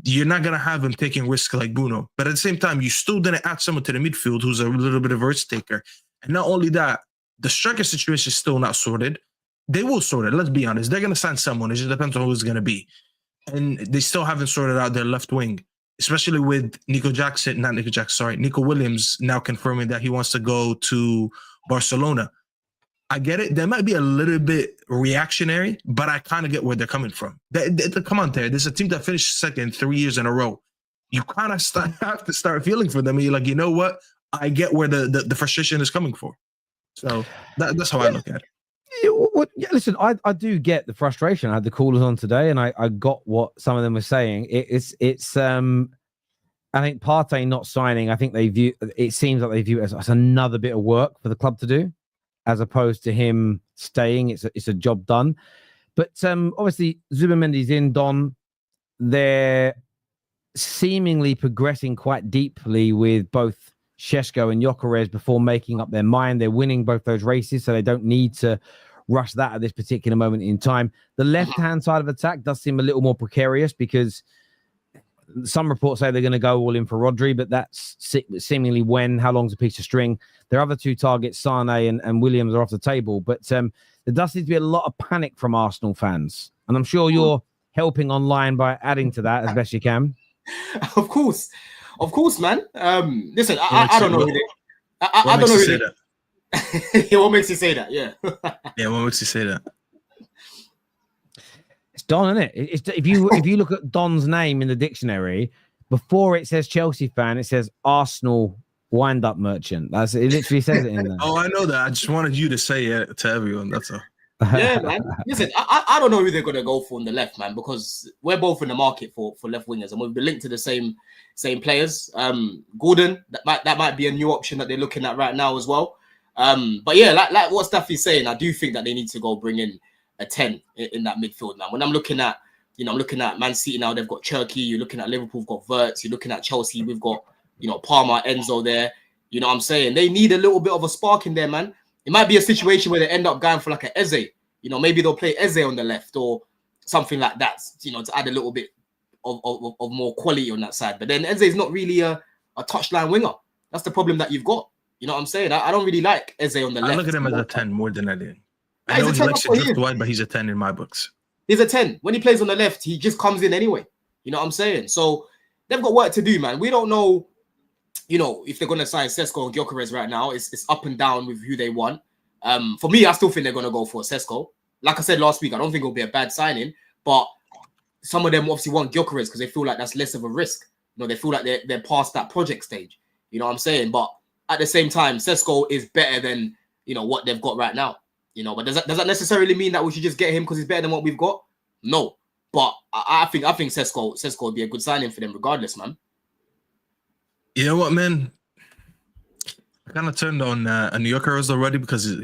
You're not going to have him taking risks like Bruno. But at the same time, you still didn't add someone to the midfield who's a little bit of a risk taker. And not only that, the striker situation is still not sorted. They will sort it, let's be honest. They're going to sign someone. It just depends on who it's going to be. And they still haven't sorted out their left wing, especially with Nico Williams now confirming that he wants to go to Barcelona. I get it. They might be a little bit reactionary, but I kind of get where they're coming from. Come on, there. There's a team that finished second 3 years in a row. You kind of have to start feeling for them. And you're like, you know what? I get where the frustration is coming from. So that's how I look at it. Listen, I do get the frustration. I had the callers on today, and I got what some of them were saying. It's I think Partey not signing, I think it seems like they view it as another bit of work for the club to do, as opposed to him staying. It's a job done. But obviously Zubimendi's in, Don. They're seemingly progressing quite deeply with both Šeško and Kerkez before making up their mind. They're winning both those races, so they don't need to rush that at this particular moment in time. The left-hand side of attack does seem a little more precarious because some reports say they're going to go all in for Rodri, but that's seemingly how long's a piece of string. Their other two targets, Sane and Williams, are off the table. But there does seem to be a lot of panic from Arsenal fans. And I'm sure you're helping online by adding to that as best you can. Of course, man. Listen, I don't know. I don't know who that. What makes you say that? Yeah. Yeah, what makes you say that? It's Don, isn't it? If you look at Don's name in the dictionary, before it says Chelsea fan, it says Arsenal wind-up merchant. It literally says it in there. Oh, I know that. I just wanted you to say it to everyone. That's all. Yeah, man. Listen, I don't know who they're going to go for on the left, man, because we're both in the market for left wingers, and we've been linked to the same players. Gordon, that might be a new option that they're looking at right now as well. But yeah, like what Staffy's saying, I do think that they need to go bring in a 10 in that midfield, man. When I'm looking at, I'm looking at Man City now, they've got Cherky. You're looking at Liverpool, we've got Wirtz. You're looking at Chelsea, we've got, Palmer, Enzo there. You know what I'm saying? They need a little bit of a spark in there, man. It might be a situation where they end up going for like a Eze. Maybe they'll play Eze on the left or something like that, to add a little bit of more quality on that side. But then Eze is not really a touchline winger. That's the problem that you've got. You know what I'm saying? I don't really like Eze on the left. I look at him as a 10 more than anything. I know he likes to drift wide, but he's a 10 in my books. He's a 10. When he plays on the left, he just comes in anyway. You know what I'm saying? So they've got work to do, man. We don't know, if they're going to sign Šeško and Kerkez right now. It's up and down with who they want. For me, I still think they're going to go for Šeško. Like I said last week, I don't think it'll be a bad signing, but some of them obviously want Kerkez because they feel like that's less of a risk. They feel like they're past that project stage. You know what I'm saying? But at the same time, Šeško is better than, what they've got right now. But does that necessarily mean that we should just get him because he's better than what we've got? No. But I think Šeško would be a good signing for them regardless, man. You know what, man? I kind of turned on Kerkez already because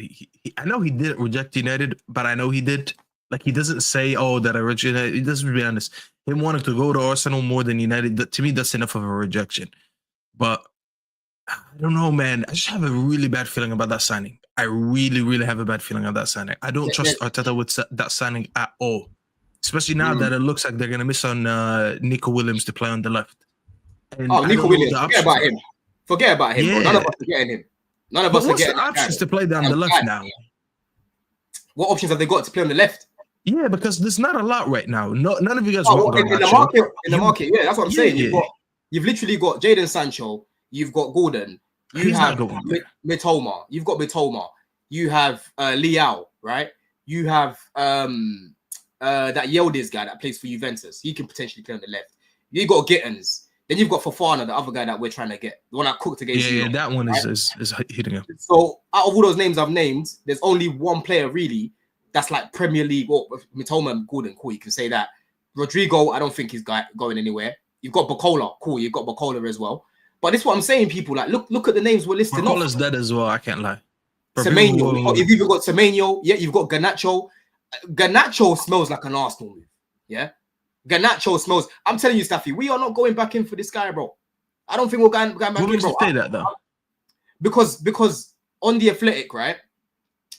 I know he did reject United, but I know he did. Like, he doesn't say, that I rejected United. He doesn't, to be honest. Him wanting to go to Arsenal more than United, to me, that's enough of a rejection. But I don't know, man. I just have a really bad feeling about that signing. I really, really have a bad feeling about that signing. I don't trust Arteta with that signing at all, especially now that it looks like they're going to miss on Nico Williams to play on the left. And Nico Williams, forget about him, bro. None of us are getting him. None of us are getting him. What's the options to play down the left now? What options have they got to play on the left? Yeah, because there's not a lot right now. No, none of you guys want in the market. Yeah, that's what I'm saying. You've literally got Jadon Sancho. You've got Gordon. You have Mitoma. You've got Mitoma. You have Leao, right? You have that Yildiz guy that plays for Juventus. He can potentially play on the left. You got Gittins. Then you've got Fofana, the other guy that we're trying to get, the one that cooked against you. Yeah, that one is hitting him. So out of all those names I've named, there's only one player really that's like Premier League or Mitoma and Gordon. Cool, you can say that. Rodrigo, I don't think he's going anywhere. You've got Bacola. Cool, you've got Bacola as well. But this is what I'm saying, people. Like, look at the names we're listing. Bacola's dead as well. I can't lie. Semenyo. You've even got Semenyo. Yeah, you've got Garnacho. Garnacho smells like an Arsenal move. Yeah. Garnacho smells. I'm telling you, Staffy, we are not going back in for this guy, bro. I don't think we're going back in, bro. Say that though, because on the Athletic, right,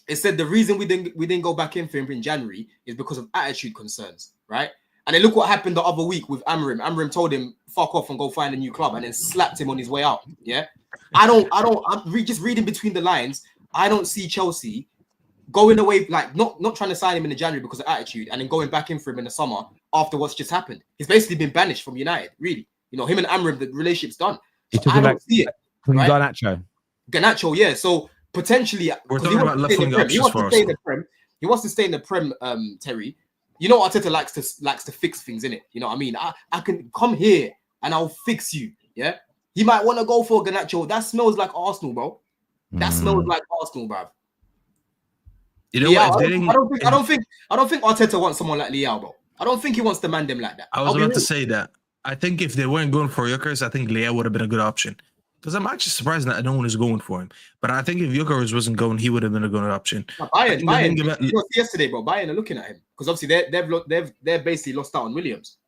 it said the reason we didn't go back in for him in January is because of attitude concerns, right? And then look what happened the other week with Amorim. Amorim told him fuck off and go find a new club, and then slapped him on his way out. Yeah, I'm just reading between the lines. I don't see Chelsea going away, like not trying to sign him in the January because of attitude, and then going back in for him in the summer after what's just happened. He's basically been banished from United, really. You know, him and Amorim, the relationship's done. So I don't see it. Right? Garnacho, yeah. So potentially, we're talking about left wing options. He wants to stay in the Prem, Terry. You know, Arteta likes to fix things, innit? You know what I mean? I can come here and I'll fix you. Yeah. He might want to go for Garnacho. That smells like Arsenal, bro. That smells like Arsenal, bro. You know what? I don't think Arteta wants someone like Leao, bro. I don't think he wants to man them like that. I was about to say that. I think if they weren't going for Kerkez, I think Leao would have been a good option. Because I'm actually surprised that no one is going for him. But I think if Kerkez wasn't going, he would have been a good option. Bayern. Yesterday, bro. Bayern are looking at him because obviously they've basically lost out on Williams.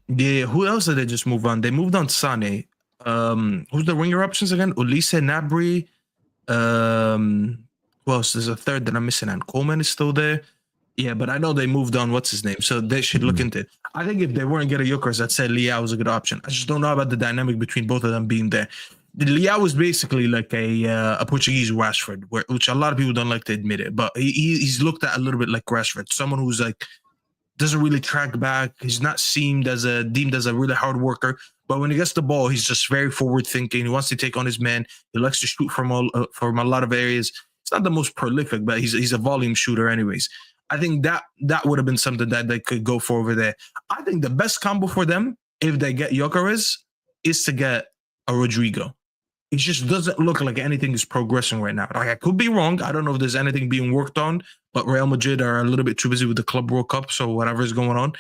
Yeah. Who else did they just move on? They moved on to Sane. Who's the winger options again? Ulisse, Nabry. Who else? There's a third that I'm missing. And Coleman is still there. Yeah, but I know they moved on. What's his name? So they should look into it. I think if they weren't getting Kerkez, I'd say Leao was a good option. I just don't know about the dynamic between both of them being there. Leao was basically like a Portuguese Rashford, which a lot of people don't like to admit it, but he's looked at a little bit like Rashford, someone who's like doesn't really track back. He's not deemed as a really hard worker, but when he gets the ball, he's just very forward thinking. He wants to take on his man. He likes to shoot from a lot of areas. It's not the most prolific, but he's a volume shooter anyways. I think that would have been something that they could go for over there. I think the best combo for them, if they get Kerkez, is to get a Rodrigo. It just doesn't look like anything is progressing right now. Like, I could be wrong. I don't know if there's anything being worked on, but Real Madrid are a little bit too busy with the Club World Cup, so whatever is going on.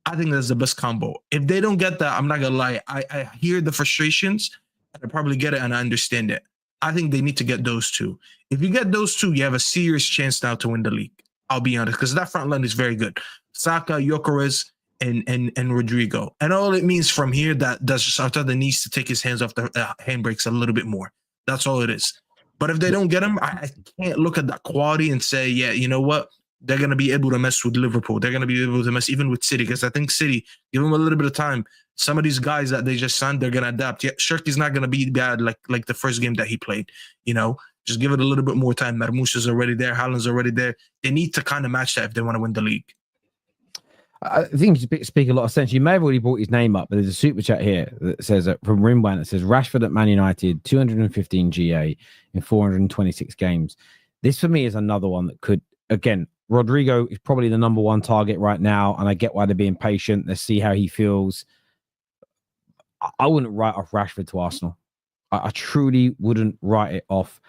I think that's the best combo. If they don't get that, I'm not going to lie. I hear the frustrations, and I probably get it, and I understand it. I think they need to get those two. If you get those two, you have a serious chance now to win the league. I'll be honest, because that front line is very good. Saka, Kerkez, and Rodrigo. And all it means from here that's just Arteta needs to take his hands off the handbrakes a little bit more. That's all it is. But if they don't get him, I can't look at that quality and say, yeah, you know what? They're going to be able to mess with Liverpool. They're going to be able to mess even with City, because I think City, give them a little bit of time. Some of these guys that they just signed, they're going to adapt. Yeah, Shirky's not going to be bad like the first game that he played, you know. Just give it a little bit more time. Marmoush is already there. Haaland's already there. They need to kind of match that if they want to win the league. I think you speak a lot of sense. You may have already brought his name up, but there's a super chat here that says from Rimwan, it says Rashford at Man United, 215 GA in 426 games. This for me is another one that could, again, Rodrigo is probably the number one target right now, and I get why they're being patient. Let's see how he feels. I wouldn't write off Rashford to Arsenal. I truly wouldn't write it off,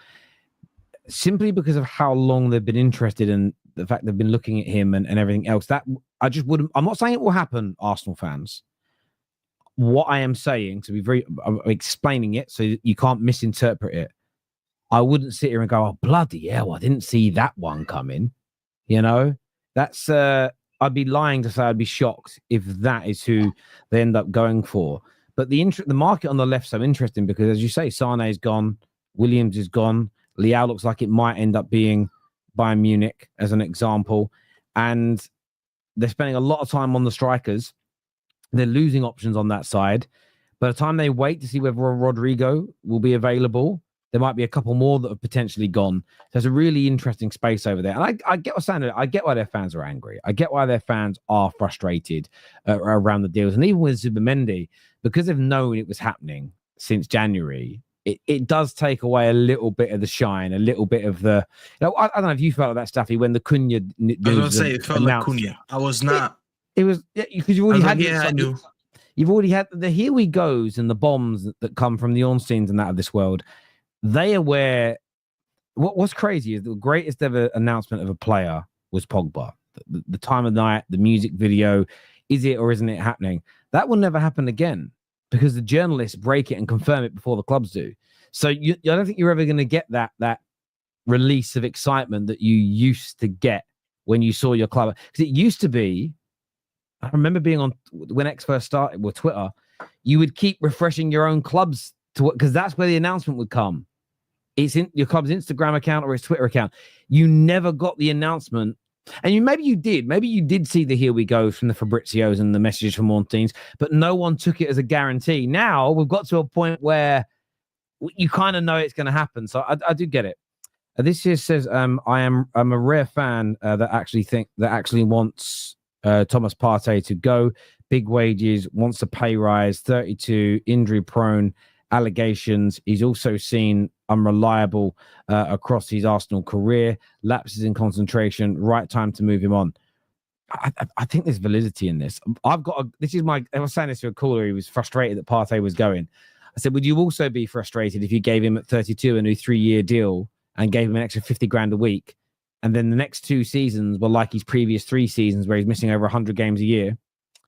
simply because of how long they've been interested in the fact they've been looking at him and everything else. That I just wouldn't. I'm not saying it will happen, Arsenal fans. What I am saying, I'm explaining it so that you can't misinterpret it. I wouldn't sit here and go, "Oh bloody hell, I didn't see that one coming." You know, that's I'd be lying to say I'd be shocked if that is who they end up going for. But the market on the left so interesting because, as you say, Sane is gone, Williams is gone, Leao looks like it might end up being Bayern Munich as an example, and they're spending a lot of time on the strikers. They're losing options on that side. By the time they wait to see whether Rodrigo will be available, there might be a couple more that have potentially gone. There's a really interesting space over there. And I get what's saying. I get why their fans are angry. I get why their fans are frustrated around the deals. And even with Zubimendi, because they've known it was happening since January, it does take away a little bit of the shine, a little bit of the... You know, I don't know if you felt like that, Staffy, when the Cunha... I was going to say, it felt like Cunha. I was not... It was... Because you've already had... Like, I knew. You've already had the here we goes and the bombs that come from the Ornsteins and that of this world. They are where what's crazy is the greatest ever announcement of a player was Pogba. The time of night, the music video, is it or isn't it happening? That will never happen again because the journalists break it and confirm it before the clubs do. So I don't think you're ever going to get that release of excitement that you used to get when you saw your club. Because it used to be, I remember being on when X first started with Twitter, you would keep refreshing your own clubs because that's where the announcement would come. It's in your club's Instagram account or his Twitter account. You never got the announcement. And maybe you did see the here we go from the Fabrizios and the messages from Ornsteins, but no one took it as a guarantee. Now we've got to a point where you kind of know it's going to happen. So I do get it. This here says, I'm a rare fan that actually wants Thomas Partey to go. Big wages, wants a pay rise, 32, injury prone, allegations. He's also seen unreliable across his Arsenal career, lapses in concentration, right time to move him on. I think there's validity in this. I was saying this to a caller. He was frustrated that Partey was going. I said, would you also be frustrated if you gave him at 32 a new 3-year deal and gave him an extra 50 grand a week? And then the next 2 seasons were like his previous 3 seasons where he's missing over 100 games a year.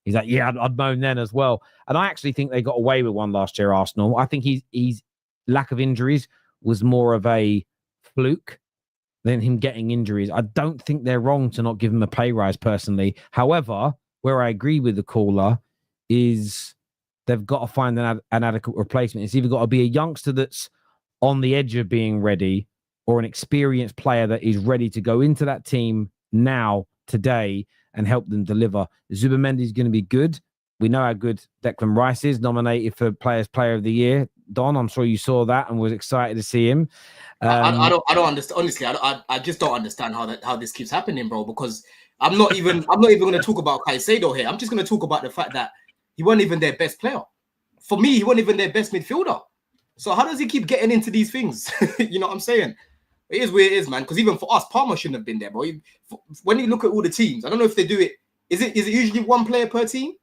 He's like, yeah, I'd moan then as well. And I actually think they got away with one last year, Arsenal. I think he's lack of injuries was more of a fluke than him getting injuries. I don't think they're wrong to not give him a pay rise personally. However, where I agree with the caller is they've got to find an adequate replacement. It's either got to be a youngster that's on the edge of being ready or an experienced player that is ready to go into that team now, today, and help them deliver. Zubimendi is going to be good. We know how good Declan Rice is, nominated for Player of the Year. Don, I'm sure you saw that and was excited to see him. I don't understand. Honestly, I just don't understand how this keeps happening, bro. Because I'm not even going to talk about Caicedo here. I'm just going to talk about the fact that he wasn't even their best player. For me, he wasn't even their best midfielder. So how does he keep getting into these things? You know what I'm saying? It is where it is, man. Because even for us, Palmer shouldn't have been there, bro. When you look at all the teams, I don't know if they do it. Is it usually one player per team?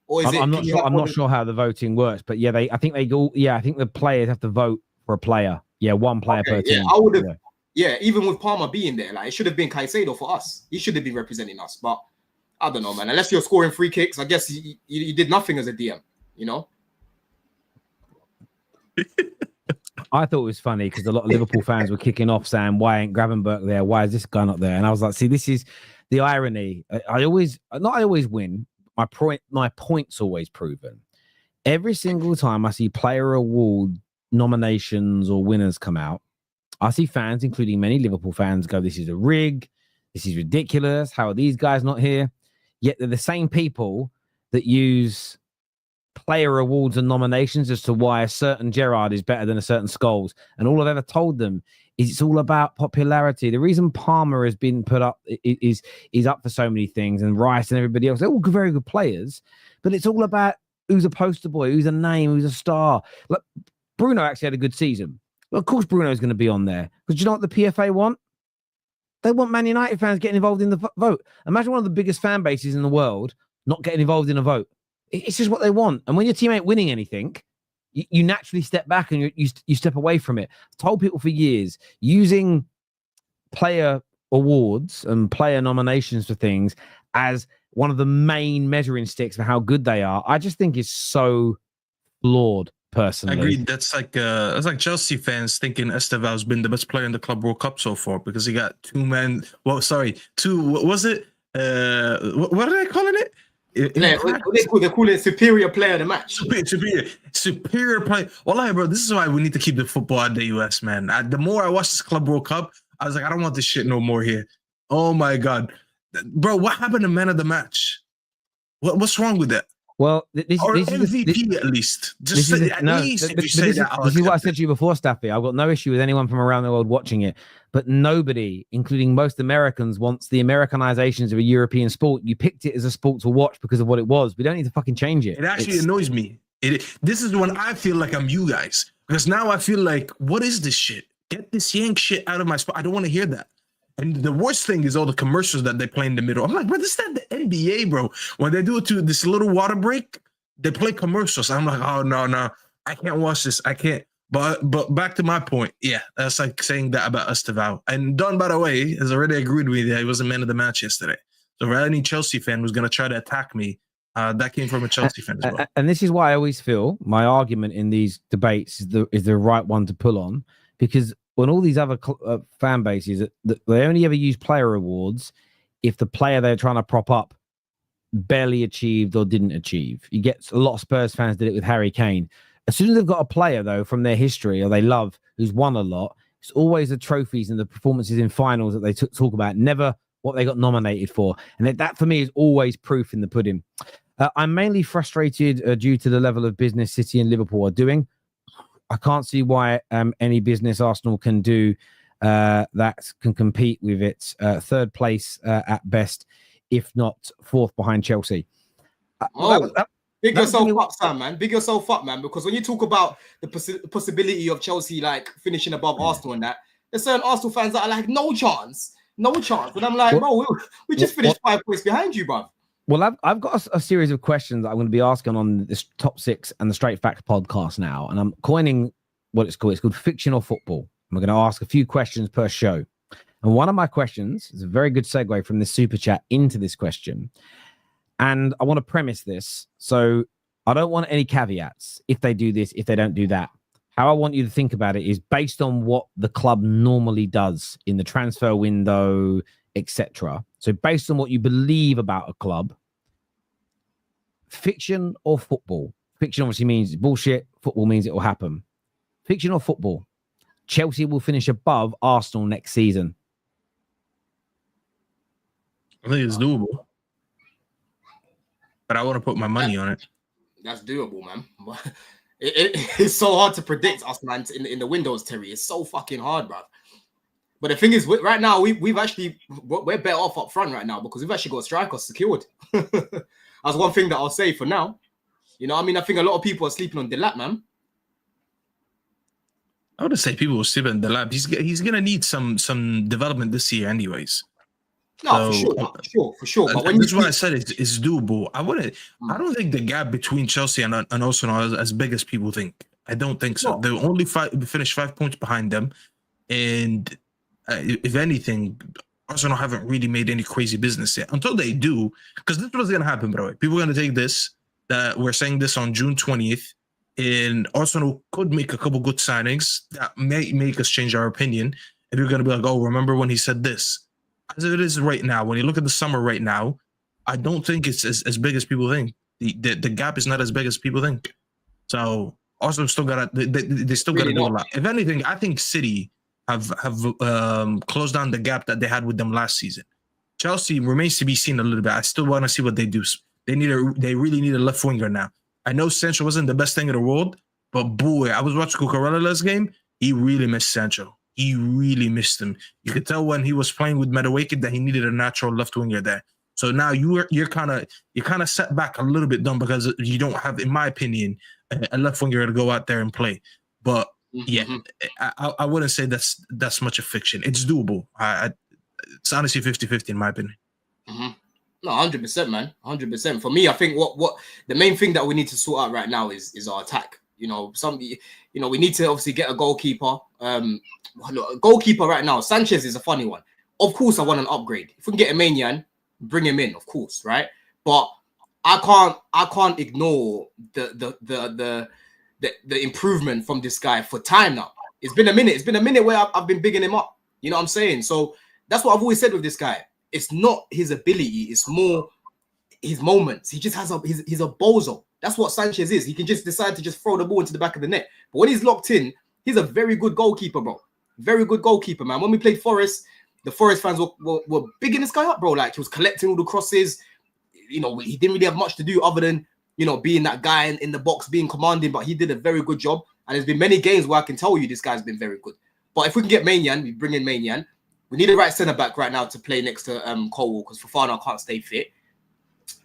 Or is I'm not sure how the voting works, but yeah, I think the players have to vote for a player. Yeah, one player per team. I would have. Yeah, even with Palmer being there, like it should have been Caicedo for us. He should have been representing us, but I don't know, man. Unless you're scoring free kicks, I guess you did nothing as a DM. You know. I thought it was funny because a lot of Liverpool fans were kicking off saying, "Why ain't Gravenberch there? Why is this guy not there?" And I was like, "See, this is the irony. I always win. My point's always proven. Every single time I see player award nominations or winners come out, I see fans, including many Liverpool fans, go, "This is a rig. This is ridiculous. How are these guys not here?" Yet they're the same people that use player awards and nominations as to why a certain Gerrard is better than a certain Scholes. And all I've ever told them is it's all about popularity. The reason Palmer has been put up is up for so many things, and Rice and everybody else, they're all very good players, but it's all about who's a poster boy, who's a name, who's a star. Look, Bruno actually had a good season. Well, of course Bruno's going to be on there. Because you know what the PFA want? They want Man United fans getting involved in the vote. Imagine one of the biggest fan bases in the world not getting involved in a vote. It's just what they want. And when your team ain't winning anything, you naturally step back and you step away from it. I've told people for years, using player awards and player nominations for things as one of the main measuring sticks for how good they are, I just think is so flawed, personally. I agree. That's like Chelsea fans thinking Esteval's been the best player in the Club World Cup so far because he got two. What was it? What are they calling it? They call it superior player of the match. Superior player. Well, bro, this is why we need to keep the football at the US, man. The more I watch this Club World Cup, I was like, I don't want this shit no more here. Oh my God, bro, what happened to man of the match? What's wrong with that? Well, this MVP at least. Just at least if you say that. This is what I said to you before, Staffy. I've got no issue with anyone from around the world watching it, but nobody, including most Americans, wants the Americanizations of a European sport. You picked it as a sport to watch because of what it was. We don't need to fucking change it. It actually annoys me. This is when I feel like I'm you guys, because now I feel like, what is this shit? Get this yank shit out of my spot. I don't want to hear that. And the worst thing is all the commercials that they play in the middle. I'm like, bro, this is not the NBA, bro. When they do it to this little water break, they play commercials. I'm like, oh, no, I can't watch this. I can't. But back to my point. Yeah, that's like saying that about Estevao. And Don, by the way, has already agreed with me that he was a man of the match yesterday. So for any Chelsea fan who's going to try to attack me, that came from a Chelsea fan as well. And this is why I always feel my argument in these debates is the right one to pull on, because when all these other fan bases, they only ever use player awards if the player they're trying to prop up barely achieved or didn't achieve. You get a lot of Spurs fans did it with Harry Kane. As soon as they've got a player, though, from their history or they love, who's won a lot, it's always the trophies and the performances in finals that they talk about, never what they got nominated for. And that for me, is always proof in the pudding. I'm mainly frustrated due to the level of business City and Liverpool are doing. I can't see why any business Arsenal can do that can compete with its third place at best, if not fourth behind Chelsea. Big yourself up, Sam, man. Big yourself up, man. Because when you talk about the possibility of Chelsea like finishing above Arsenal and that, there's certain Arsenal fans that are like, no chance. And I'm like, bro, we just finished 5 points behind you, bro. Well, I've got a series of questions that I'm going to be asking on this Top 6 and the Straight Facts podcast now, and I'm coining what it's called. It's called Fiction or Football. I'm going to ask a few questions per show. And one of my questions is a very good segue from this super chat into this question. And I want to premise this. So I don't want any caveats if they do this, if they don't do that. How I want you to think about it is based on what the club normally does in the transfer window, etc. So based on what you believe about a club, fiction or football? Fiction obviously means bullshit. Football means it will happen. Fiction or football? Chelsea will finish above Arsenal next season. I think it's doable. But I want to put my money on it. That's doable, man. It's so hard to predict us, man, in the windows, Terry. It's so fucking hard, bro. But the thing is, right now, we're better off up front right now because we've actually got strikers secured. That's one thing that I'll say for now. You know what I mean? I think a lot of people are sleeping on Delap, man. I would say people will sleep on Delap. He's going to need some development this year anyways. No, for sure. But that's why I said it's doable. I don't think the gap between Chelsea and Arsenal is as big as people think. I don't think so. No. They only finished 5 points behind them. And if anything, Arsenal haven't really made any crazy business yet. Until they do, because this was going to happen, by the way. People are going to take this, that we're saying this on June 20th, and Arsenal could make a couple good signings that may make us change our opinion. And we're going to be like, oh, remember when he said this? As it is right now, when you look at the summer right now, I don't think it's as big as people think. The gap is not as big as people think. So Arsenal still got to they still got to do a lot. If anything, I think City have closed down the gap that they had with them last season. Chelsea remains to be seen a little bit. I still want to see what they do. They really need a left winger now. I know Sancho wasn't the best thing in the world, but boy, I was watching Cucurella last game. He really missed Sancho. He really missed him. You could tell when he was playing with Madueke that he needed a natural left winger there. So now you're kind of set back a little bit, Don, because you don't have, in my opinion, a left winger to go out there and play. But yeah, I wouldn't say that's much of fiction. It's doable. It's honestly 50-50 in my opinion. Mm-hmm. No, 100%, man. 100%. For me, I think what the main thing that we need to sort out right now is our attack. We need to obviously get a goalkeeper. Look, a goalkeeper right now, Sanchez is a funny one. Of course, I want an upgrade. If we can get a Manian, bring him in, of course, right? But I can't ignore the improvement from this guy for time now. It's been a minute. It's been a minute where I've been bigging him up. You know what I'm saying? So that's what I've always said with this guy. It's not his ability. It's more his moments. He just has he's a bozo. That's what Sanchez is. He can just decide to just throw the ball into the back of the net. But when he's locked in, he's a very good goalkeeper, bro. Very good goalkeeper, man. When we played Forest, the Forest fans were bigging this guy up, bro. Like, he was collecting all the crosses. You know, he didn't really have much to do other than, you know, being that guy in the box, being commanding, but he did a very good job. And there's been many games where I can tell you this guy's been very good. But if we can get Maignan, we bring in Maignan. We need a right centre-back right now to play next to Cole, because Fofana can't stay fit.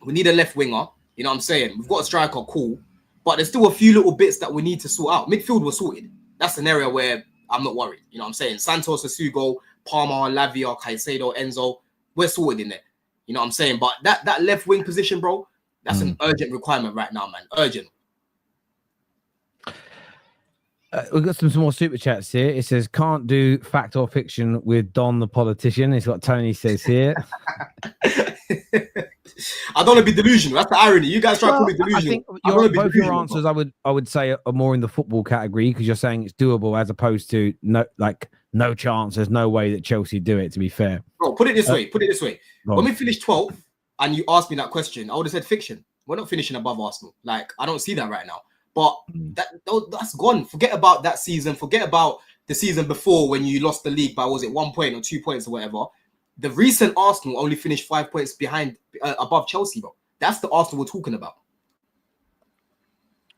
We need a left winger. You know what I'm saying? We've got a striker, cool. But there's still a few little bits that we need to sort out. Midfield was sorted. That's an area where I'm not worried. You know what I'm saying? Santos, Asugo, Palmer, Lavia, Caicedo, Enzo, we're sorted in there. You know what I'm saying? But that left wing position, bro, that's an urgent requirement right now, man. Urgent. We've got some more super chats here. It says, can't do fact or fiction with Don the politician. It's what Tony says here. I don't want to be delusional. That's the irony. You guys try to call me delusional. I think both your answers, I would say, are more in the football category, because you're saying it's doable as opposed to no chance. There's no way that Chelsea do it, to be fair. Bro, put it this way. When we finished 12th and you asked me that question, I would have said fiction. We're not finishing above Arsenal. Like, I don't see that right now. But that's gone. Forget about that season. Forget about the season before when you lost the league by, was it 1 point or 2 points or whatever. The recent Arsenal only finished 5 points behind, above Chelsea, bro. That's the Arsenal we're talking about.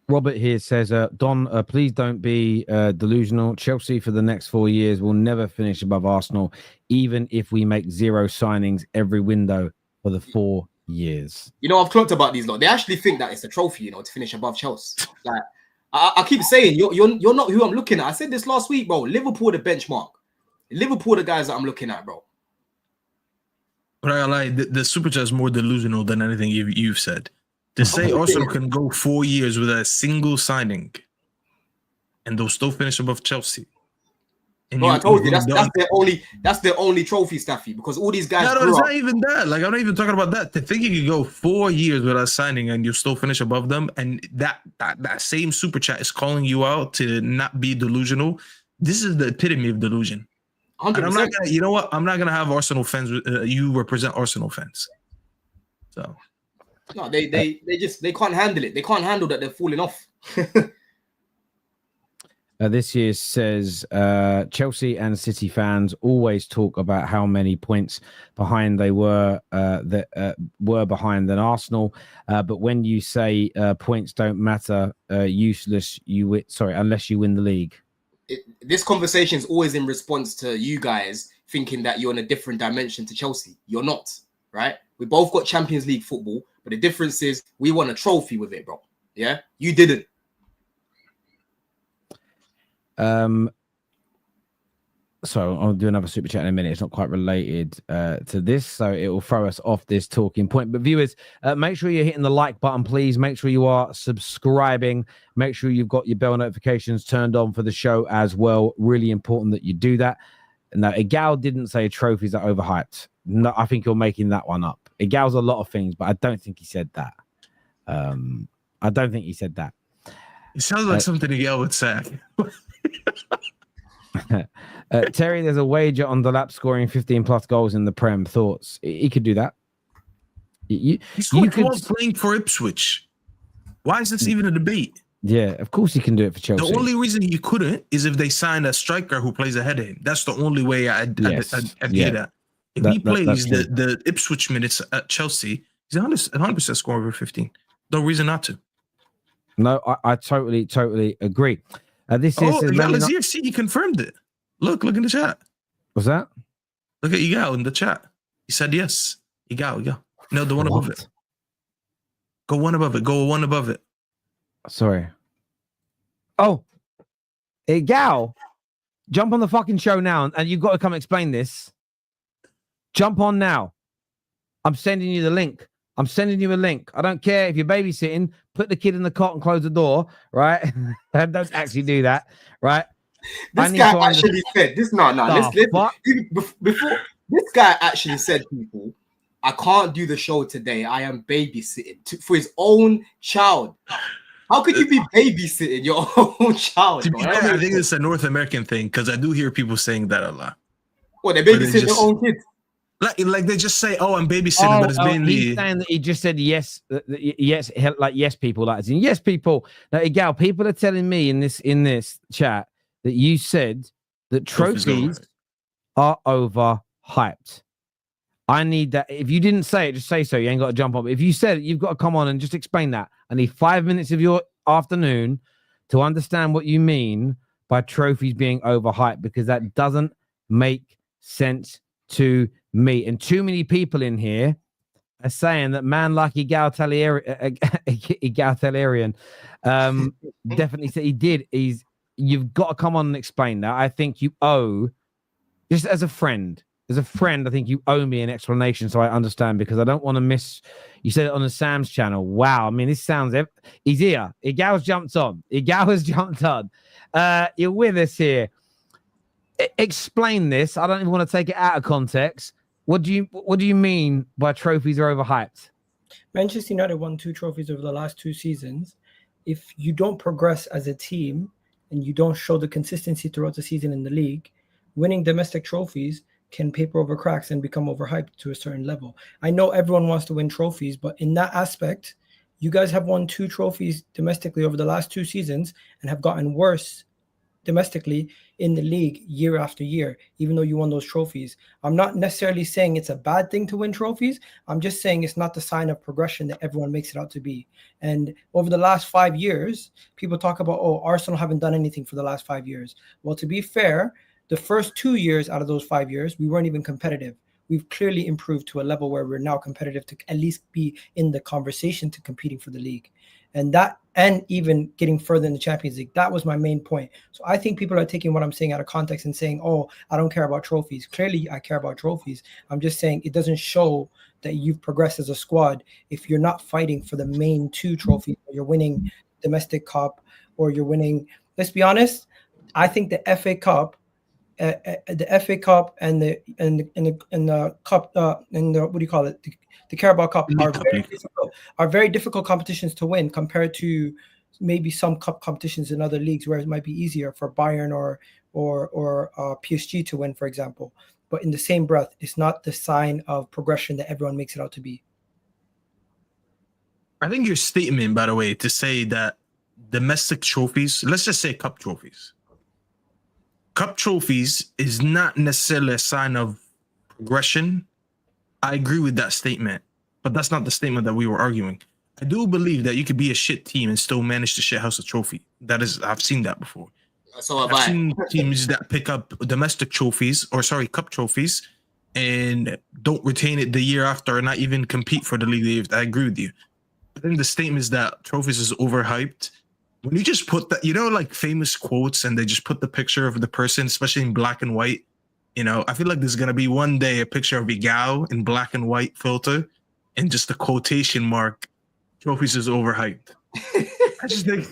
Robert here says, Don, please don't be delusional. Chelsea for the next 4 years will never finish above Arsenal, even if we make 0 signings every window for the 4 years. You know, I've clocked about these lot. They actually think that it's a trophy, you know, to finish above Chelsea. Like, I keep saying, you're not who I'm looking at. I said this last week, bro. Liverpool the benchmark. Liverpool the guys that I'm looking at, bro. But I lie, the super chat is more delusional than anything you've said. To say Arsenal can go 4 years with a single signing and they'll still finish above Chelsea. And bro, I told you that's their only trophy, Staffy, because all these guys. No, it's not even that. Like, I'm not even talking about that. To think you could go 4 years without signing and you still finish above them, and that same super chat is calling you out to not be delusional. This is the epitome of delusion. 100%. And I'm not gonna, you know what? I'm not gonna have Arsenal fans. You represent Arsenal fans, so no, they can't handle it. They can't handle that they're falling off. This year says Chelsea and City fans always talk about how many points behind they were behind than Arsenal, but when you say points don't matter, useless. Unless you win the league. This conversation is always in response to you guys thinking that you're in a different dimension to Chelsea. You're not, right? We both got Champions League football, but the difference is we won a trophy with it, bro. Yeah, you didn't. So I'll do another super chat in a minute. It's not quite related to this, so it will throw us off this talking point. But viewers, make sure you're hitting the like button, please. Make sure you are subscribing. Make sure you've got your bell notifications turned on for the show as well. Really important that you do that. Now, Egal didn't say trophies are overhyped. No, I think you're making that one up. Egal's a lot of things, but I don't think he said that. I don't think he said that. It sounds like something Egal would say. Terry, there's a wager on the lap scoring 15 plus goals in the Prem. Thoughts? He could do that. He scored 12 playing for Ipswich. Why is this even a debate? Yeah, of course he can do it for Chelsea. The only reason he couldn't is if they signed a striker who plays ahead of him. That's the only way I'd hear that. If he plays the Ipswich minutes at Chelsea, he's 100% scoring over 15. No reason not to. No, I totally agree. This is Egal is here. See, he confirmed it. Look in the chat. What's that? Look at Egal in the chat. He said yes. Egal. No, the one above it. Go one above it. Sorry. Oh, Egal, jump on the fucking show now, and you've got to come explain this. Jump on now. I'm sending you the link. I'm sending you a link. I don't care if you're babysitting. Put the kid in the cot and close the door, right? Don't actually do that, right? This guy actually said this. Before this guy actually said, people, I can't do the show today. I am babysitting for his own child. How could you be babysitting your own child? To be fair, I think it's a North American thing because I do hear people saying that a lot. What, they're babysitting their own kids? Like they just say, "Oh, I'm babysitting," but it's mainly he's saying that he just said yes, yes, like yes, people, like as in yes, people. Now, Egal, people are telling me in this chat that you said that trophies are overhyped. I need that. If you didn't say it, just say so. You ain't got to jump on. But if you said it, you've got to come on and just explain that. I need 5 minutes of your afternoon to understand what you mean by trophies being overhyped, because that doesn't make sense to me. And too many people in here are saying that man like egalitarian definitely said he did. You've got to come on and explain that. I think you owe, just as a friend, I think you owe me an explanation so I understand, because I don't want to miss. You said it on the Sam's channel. Wow. I mean, this sounds. He's here. Egal's jumped on. You're with us here. Explain this. I don't even want to take it out of context. What do you mean by trophies are overhyped? Manchester United won 2 trophies over the last 2 seasons. If you don't progress as a team and you don't show the consistency throughout the season in the league, winning domestic trophies can paper over cracks and become overhyped to a certain level. I know everyone wants to win trophies, but in that aspect, you guys have won 2 trophies domestically over the last 2 seasons and have gotten worse domestically in the league year after year, even though you won those trophies. I'm not necessarily saying it's a bad thing to win trophies. I'm just saying it's not the sign of progression that everyone makes it out to be. And over the last 5 years, people talk about, oh, Arsenal haven't done anything for the last 5 years. Well, to be fair, the first 2 years out of those 5 years, we weren't even competitive. We've clearly improved to a level where we're now competitive to at least be in the conversation to competing for the league. And even getting further in the Champions League. That was my main point. So I think people are taking what I'm saying out of context and saying, oh, I don't care about trophies. Clearly, I care about trophies. I'm just saying it doesn't show that you've progressed as a squad if you're not fighting for the main 2 trophies. You're winning domestic cup or you're winning. Let's be honest. I think the FA Cup, and the cup and the what do you call it? The Carabao Cup are very difficult competitions to win compared to maybe some cup competitions in other leagues where it might be easier for Bayern or PSG to win, for example. But in the same breath, it's not the sign of progression that everyone makes it out to be. I think your statement, by the way, to say that domestic trophies, let's just say cup trophies is not necessarily a sign of progression. I agree with that statement, but that's not the statement that we were arguing. I do believe that you could be a shit team and still manage to shithouse a trophy. I've seen that before. So I've seen teams that pick up domestic trophies, cup trophies, and don't retain it the year after, or not even compete for the league. I agree with you. I think the statement is that trophies is overhyped. When you just put that, like famous quotes, and they just put the picture of the person, especially in black and white. I feel like there's going to be one day a picture of Egal in black and white filter and just a quotation mark, trophies is overhyped. I just think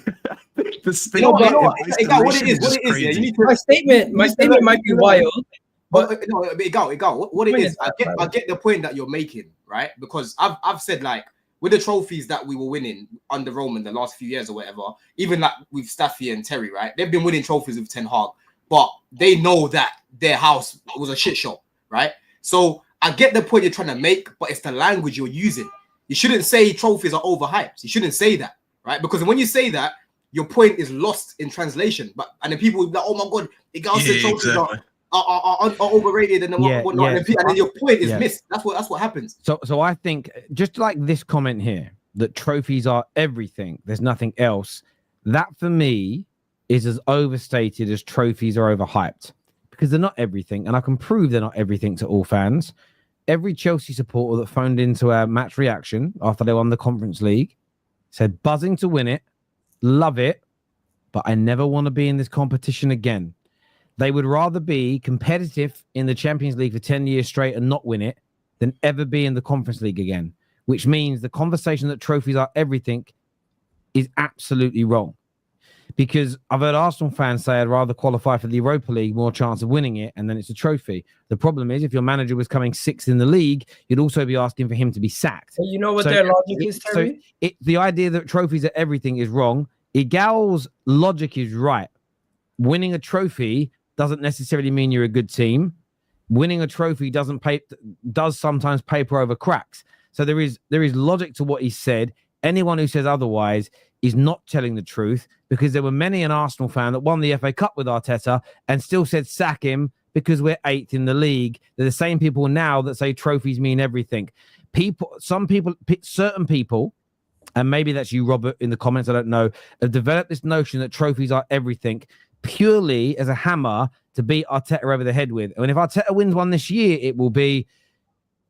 the statement. What it is, yeah. My statement might be wild. But Egal, what it is, I get the point that you're making, right? Because I've said, like, with the trophies that we were winning under Roman the last few years or whatever, even like with Staffy and Terry, right? They've been winning trophies with Ten Hag, but they know that their house was a shit show, right? So I get the point you're trying to make, but it's the language you're using. You shouldn't say trophies are overhyped. You shouldn't say that, right? Because when you say that, your point is lost in translation. And then people will be like, oh my God, Egal said trophies are overrated and whatnot. And then your point is missed. That's what happens. So I think, just like this comment here, that trophies are everything, there's nothing else, that for me is as overstated as trophies are overhyped, because they're not everything, and I can prove they're not everything to all fans. Every Chelsea supporter that phoned into our match reaction after they won the Conference League said, buzzing to win it, love it, but I never want to be in this competition again. They would rather be competitive in the Champions League for 10 years straight and not win it than ever be in the Conference League again, which means the conversation that trophies are everything is absolutely wrong. Because I've heard Arsenal fans say I'd rather qualify for the Europa League, more chance of winning it, and then it's a trophy. The problem is, if your manager was coming 6th in the league, you'd also be asking for him to be sacked. So you know what their logic is, Terry? So the idea that trophies are everything is wrong. Egal's logic is right. Winning a trophy doesn't necessarily mean you're a good team. winning a trophy does sometimes paper over cracks. So there is logic to what he said. Anyone who says otherwise is not telling the truth, because there were many an Arsenal fan that won the FA Cup with Arteta and still said sack him because we're 8th in the league. They're the same people now that say trophies mean everything. Certain people, and maybe that's you, Robert, in the comments, I don't know, have developed this notion that trophies are everything purely as a hammer to beat Arteta over the head with. And if Arteta wins one this year, it will be,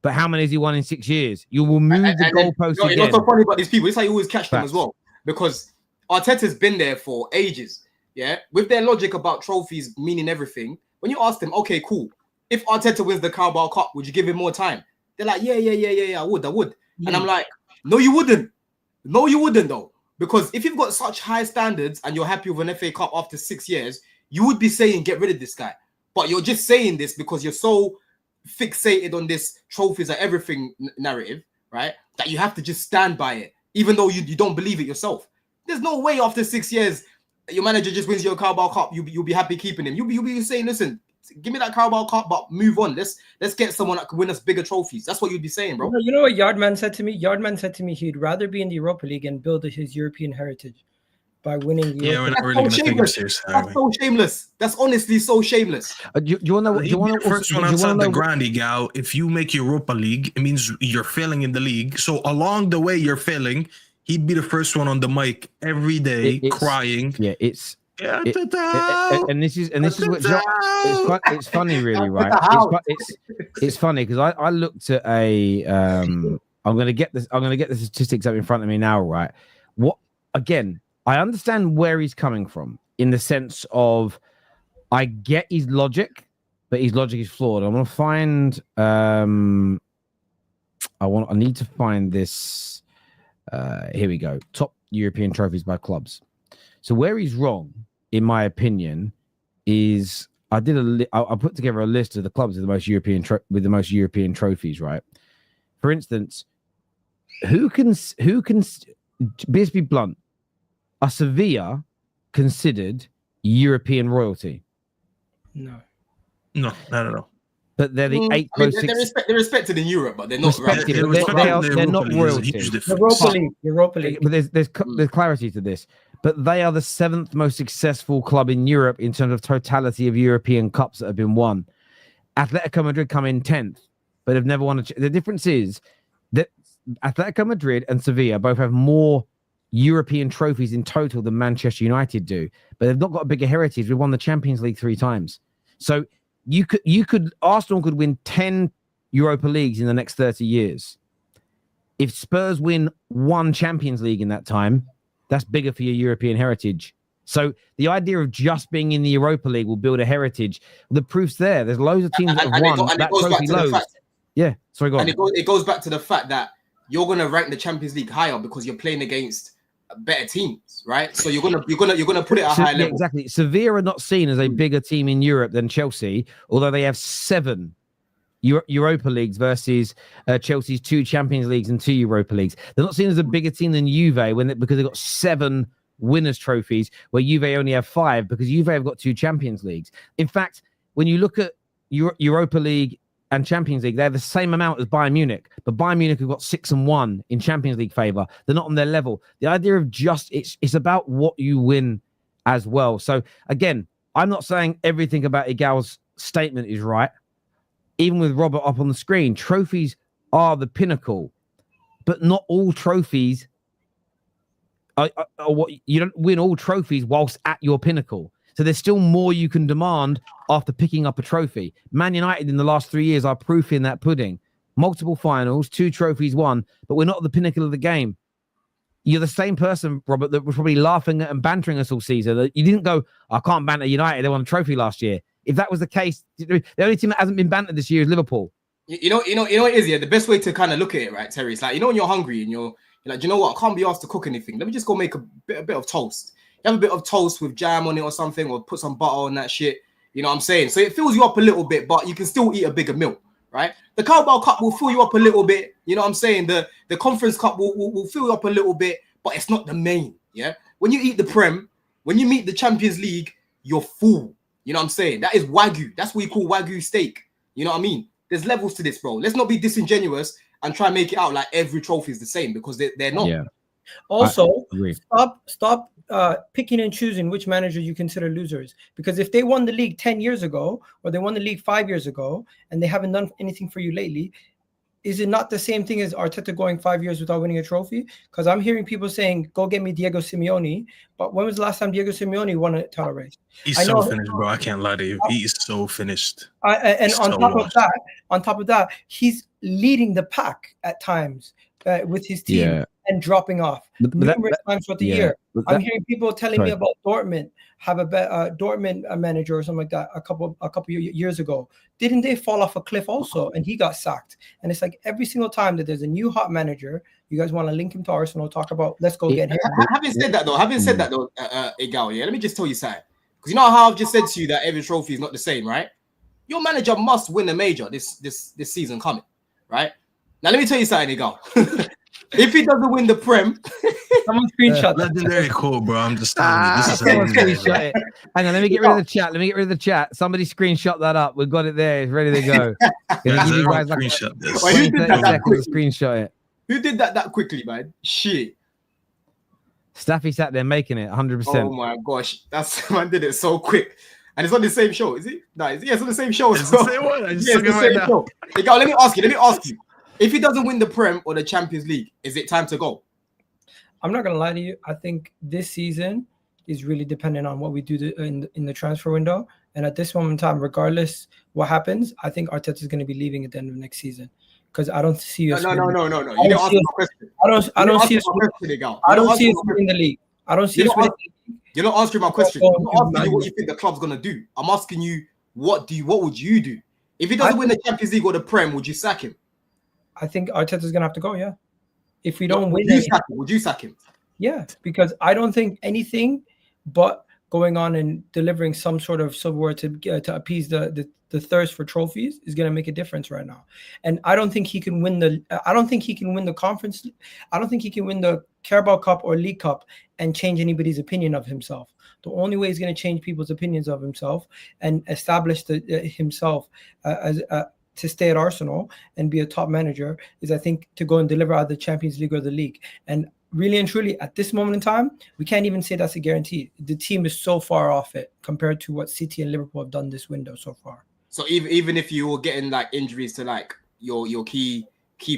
but how many has he won in 6 years? You will move the goalpost again. You know what's so funny about these people? It's like you always catch them as well. Because Arteta's been there for ages, yeah? With their logic about trophies meaning everything, when you ask them, okay, cool, if Arteta wins the Carabao Cup, would you give him more time? They're like, yeah, I would. And I'm like, no, you wouldn't. No, you wouldn't, though. Because if you've got such high standards and you're happy with an FA Cup after 6 years, you would be saying, get rid of this guy. But you're just saying this because you're so fixated on this trophies are everything narrative, right? That you have to just stand by it, even though you don't believe it yourself. There's no way after 6 years, your manager just wins your Carabao Cup, you'll be happy keeping him. You'll be saying, listen, give me that Carabao Cup, but move on. Let's get someone that can win us bigger trophies. That's what you'd be saying, bro. You know what Yardman said to me? Yardman said to me he'd rather be in the Europa League and build his European heritage by winning the We're not really going to take him seriously. That's so shameless. That's honestly so shameless. Do you want to first one outside the grand, Egal? If you make Europa League, it means you're failing in the league. So along the way you're failing, he'd be the first one on the mic every day crying. Yeah, and this is what it's funny, really, right? It's funny because I looked at a I'm gonna get the statistics up in front of me now, right? What again? I understand where he's coming from in the sense of I get his logic, but his logic is flawed. I want to find I need to find this. Here we go. Top European trophies by clubs. So where he's wrong, in my opinion, is I put together a list of the clubs with the most European trophies, right? For instance, who can be blunt? Are Sevilla considered European royalty? No, not at all. But they're the 8th most. They're respected in Europe, but they're not. They're not royalty. Europa League. But there's clarity to this. But they are the 7th most successful club in Europe in terms of totality of European cups that have been won. Atletico Madrid come in 10th, but have never won the difference is that Atletico Madrid and Sevilla both have more European trophies in total than Manchester United do, but they've not got a bigger heritage. We've won the Champions League 3 times. So Arsenal could win 10 Europa Leagues in the next 30 years. If Spurs win 1 Champions League in that time, that's bigger for your European heritage. So the idea of just being in the Europa League will build a heritage. The proof's there. There's loads of teams that have won that trophy loads. Yeah, sorry, go on. And it goes back to the fact that you're going to rank the Champions League higher because you're playing against better teams, right? So you're gonna put it at a higher level. Exactly. Sevilla are not seen as a bigger team in Europe than Chelsea, although they have 7 Europa Leagues versus Chelsea's 2 Champions Leagues and 2 Europa Leagues. They're not seen as a bigger team than Juve because they've got 7 winners' trophies, where Juve only have 5 because Juve have got 2 Champions Leagues. In fact, when you look at Europa League and Champions League, they're the same amount as Bayern Munich, but Bayern Munich have got 6 and 1 in Champions League favor. They're not on their level. The idea of it's about what you win as well. So again, I'm not saying everything about Egal's statement is right. Even with Robert up on the screen, trophies are the pinnacle, but not all trophies are what you don't win all trophies whilst at your pinnacle. So there's still more you can demand after picking up a trophy. Man United in the last 3 years are proof in that pudding. Multiple finals, 2 trophies won, but we're not at the pinnacle of the game. You're the same person, Robert, that was probably laughing and bantering us all season. You didn't go, I can't banter United. They won a trophy last year. If that was the case, the only team that hasn't been bantered this year is Liverpool. You know what it is, yeah? The best way to kind of look at it, right, Terry, it's like, when you're hungry and you're like, do you know what? I can't be asked to cook anything. Let me just go make a bit of toast. You have a bit of toast with jam on it or something, or put some butter on that shit. You know what I'm saying? So it fills you up a little bit, but you can still eat a bigger meal, right? The Carabao Cup will fill you up a little bit. You know what I'm saying? The Conference Cup will fill you up a little bit, but it's not the main, yeah? When you eat the Prem, when you meet the Champions League, you're full. You know what I'm saying? That is Wagyu. That's what you call Wagyu steak. You know what I mean? There's levels to this, bro. Let's not be disingenuous and try and make it out like every trophy is the same, because they're not. Yeah. Also, stop picking and choosing which manager you consider losers. Because if they won the league 10 years ago, or they won the league 5 years ago, and they haven't done anything for you lately, is it not the same thing as Arteta going 5 years without winning a trophy? Because I'm hearing people saying, go get me Diego Simeone. But when was the last time Diego Simeone won a title race? He's so finished, bro. I can't lie to you. He is so finished. And on top of that, he's leading the pack at times with his team and dropping off numerous times throughout the year. I'm hearing people telling me about Dortmund have a Dortmund manager or something like that a couple years ago. Didn't they fall off a cliff also? And he got sacked. And it's like every single time that there's a new hot manager, you guys want to link him to Arsenal, talk about let's go get him. Having said that though, Egal, let me just tell you something. Because you know how I've just said to you that every trophy is not the same, right? Your manager must win a major this season coming, right? Now let me tell you something, Egal. If he doesn't win the Prem, someone screenshot that. Legendary cool, bro. I'm just telling you. This is screenshot it. Hang on, let me get rid of the chat. Somebody screenshot that up. We've got it there. It's ready to go. You guys screenshot this. Who did that screenshot it. Who did that quickly, man? Shit. Staffy sat there making it 100%. Oh my gosh, that's man did it so quick. And it's on the same show, is it? No, it's on the same show. It's the same one. It's the same show. Egal, let me ask you. If he doesn't win the Prem or the Champions League, is it time to go? I'm not gonna lie to you. I think this season is really dependent on what we do in the transfer window. And at this moment in time, regardless what happens, I think Arteta is going to be leaving at the end of next season, because I don't see us. No. You don't answer my question. I don't see us winning the league. I don't see us winning. You're not answering my question. I'm not asking you what you think the club's gonna do. I'm asking you what would you do if he doesn't win the Champions League or the Prem? Would you sack him? I think Arteta's gonna have to go. Yeah, if we don't win, would you sack him? Yeah, because I don't think anything but going on and delivering some sort of silverware to appease the thirst for trophies is going to make a difference right now. And I don't think he can win the conference. I don't think he can win the Carabao Cup or League Cup and change anybody's opinion of himself. The only way he's going to change people's opinions of himself and establish himself as to stay at Arsenal and be a top manager is, I think, to go and deliver either the Champions League or the league. And really and truly, at this moment in time, we can't even say that's a guarantee. The team is so far off it compared to what City and Liverpool have done this window so far. So even if you were getting like injuries to like your key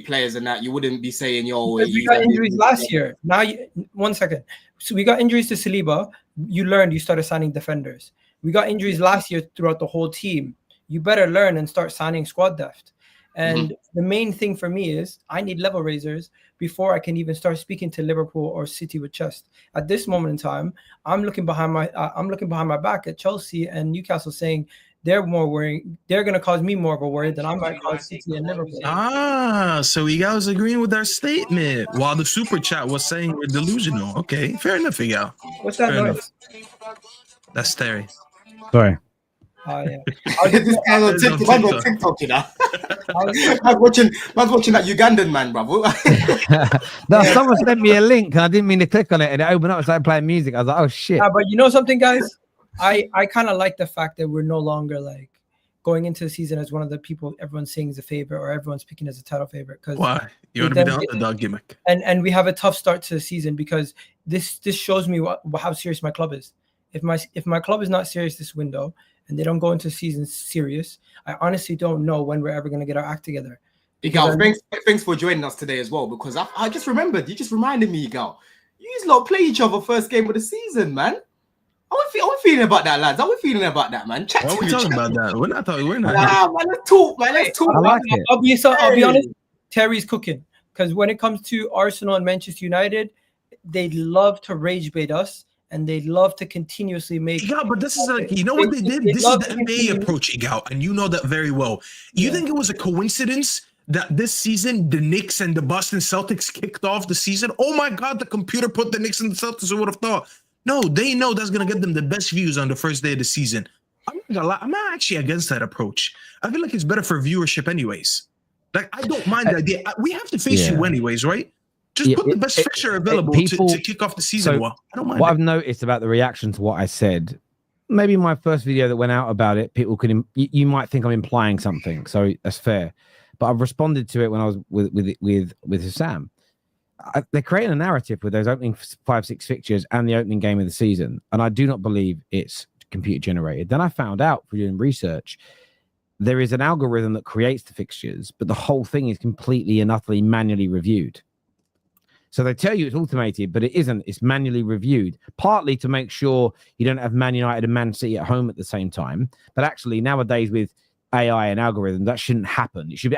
players and that, you wouldn't be saying, we got injuries last year. Now, 1 second. So we got injuries to Saliba. You started signing defenders. We got injuries last year throughout the whole team. You better learn and start signing squad depth. And the main thing for me is I need level raisers before I can even start speaking to Liverpool or City with chest. At this moment in time, I'm looking behind my back at Chelsea and Newcastle, saying they're more worrying. They're going to cause me more of a worry than I might cause City and Liverpool. So Egal was agreeing with our statement while the super chat was saying we're delusional. Okay, fair enough, Egal. What's that noise? That's Terry. Sorry. Oh, yeah. This guy's on TikTok, you know. I was watching that Ugandan man, bro. Someone sent me a link and I didn't mean to click on it, and it opened up and started playing music. I was like, oh shit. But you know something, guys? I kind of like the fact that we're no longer like going into the season as one of the people everyone's saying is a favorite or everyone's picking as a title favorite. Because why? You want to be the underdog gimmick. And we have a tough start to the season because this shows me how serious my club is. If my club is not serious this window and they don't go into season serious, I honestly don't know when we're ever going to get our act together. Egal, thanks for joining us today as well, because I just remembered, you just reminded me, Egal, you lot play each other first game of the season, man. How we feeling about that, lads? How we feeling about that, man? Why are we talking about that? We're not talking. We're not. Nah, man, let's talk, man. Let's talk. I like it. I'll be honest. Terry's cooking, because when it comes to Arsenal and Manchester United, they love to rage bait us. And they love to continuously make. Yeah, but this is like, you know what they did? This is the NBA approach, Egal, and you know that very well. You think it was a coincidence that this season the Knicks and the Boston Celtics kicked off the season? Oh my God, the computer put the Knicks and the Celtics. Who would have thought? No, they know that's gonna get them the best views on the first day of the season. I'm not gonna lie, I'm not actually against that approach. I feel like it's better for viewership, anyways. Like I don't mind the idea. We have to face you anyways, right? Just put the best fixture available to kick off the season. So I don't mind what I've noticed about the reaction to what I said maybe my first video that went out about it, people could you might think I'm implying something, so that's fair. But I've responded to it when I was with Hussam. They're creating a narrative with those opening 5-6 fixtures and the opening game of the season, and I do not believe it's computer generated. Then I found out through doing research, there is an algorithm that creates the fixtures, but the whole thing is completely and utterly manually reviewed. So they tell you it's automated, but it isn't. It's manually reviewed, partly to make sure you don't have Man United and Man City at home at the same time. But actually, nowadays with AI and algorithms, that shouldn't happen. You should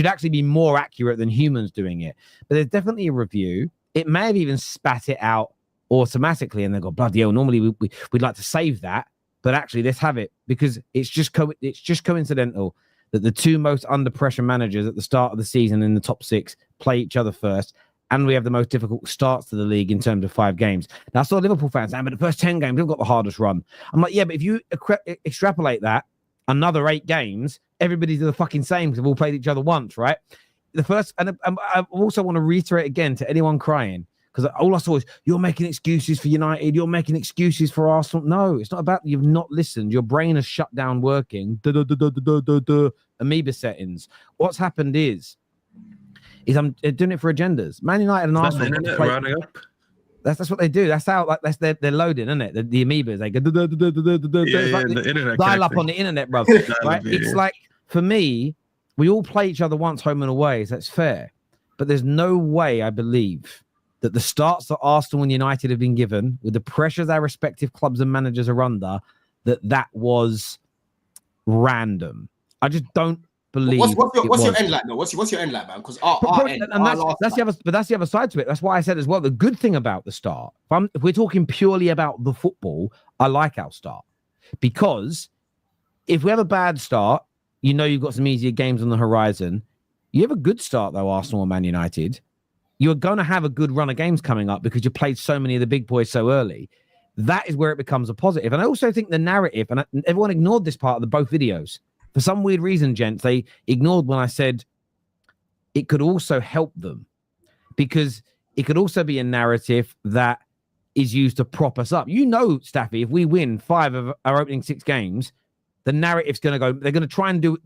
actually be more accurate than humans doing it. But there's definitely a review. It may have even spat it out automatically, and they go, bloody hell, normally we'd like to save that, but actually let's have it, because it's just coincidental that the two most under pressure managers at the start of the season in the top 6 play each other first, and we have the most difficult starts to the league in terms of 5 games. Now, I saw Liverpool fans saying, but the first 10 games, we've got the hardest run. I'm like, yeah, but if you extrapolate that, another 8 games, everybody's the fucking same because they've all played each other once, right? The first, and I also want to reiterate again to anyone crying, because all I saw is, you're making excuses for United, you're making excuses for Arsenal. No, it's not about you've not listened. Your brain has shut down working. Amoeba settings. What's happened is I'm doing it for agendas. Man United and Arsenal. That's what they do. That's how they're loading, isn't it? The amoebas, they go the internet dial up on the internet, bro. Right? It's like, for me, we all play each other once, home and away. So that's fair, but there's no way I believe that the starts that Arsenal and United have been given, with the pressures our respective clubs and managers are under, that was random. I just don't believe. What's your end like, though? What's your end like, man? Because that's the other side to it. That's why I said as well, the good thing about the start, if we're talking purely about the football, I like our start, because if we have a bad start, you know you've got some easier games on the horizon. You have a good start though, Arsenal and Man United, you're going to have a good run of games coming up because you played so many of the big boys so early. That is where it becomes a positive. And I also think the narrative, and everyone ignored this part of the both videos. For some weird reason, gents, they ignored when I said it could also help them, because it could also be a narrative that is used to prop us up. You know, Staffy, if we win 5 of our opening 6 games, the narrative's going to go, they're going to try and do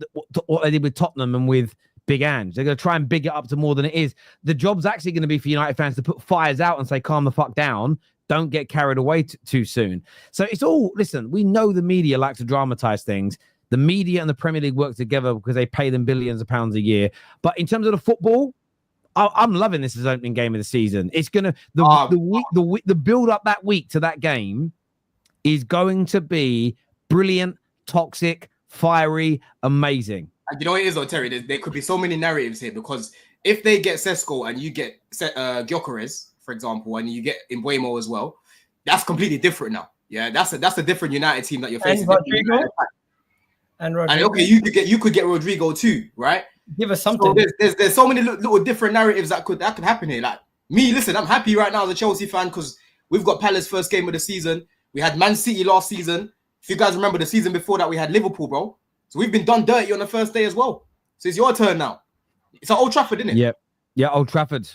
what they did with Tottenham and with Big Ange. They're going to try and big it up to more than it is. The job's actually going to be for United fans to put fires out and say, calm the fuck down. Don't get carried away too soon. So it's all, listen, we know the media like to dramatize things. The media and the Premier League work together because they pay them billions of pounds a year. But in terms of the football, I'm loving this as opening game of the season. It's going to, the build up that week to that game is going to be brilliant, toxic, fiery, amazing. And you know what it is, though, Terry? There could be so many narratives here, because if they get Sesko and you get Kerkez, for example, and you get Mbeumo as well, that's completely different now. Yeah, that's a different United team that you're facing. And okay, you could get Rodrigo too, right? Give us something. So there's so many little different narratives that could happen here. Like me, listen, I'm happy right now as a Chelsea fan because we've got Palace first game of the season. We had Man City last season. If you guys remember the season before that, we had Liverpool, bro. So we've been done dirty on the first day as well. So it's your turn now. It's at Old Trafford, isn't it? Yep. Yeah, Old Trafford.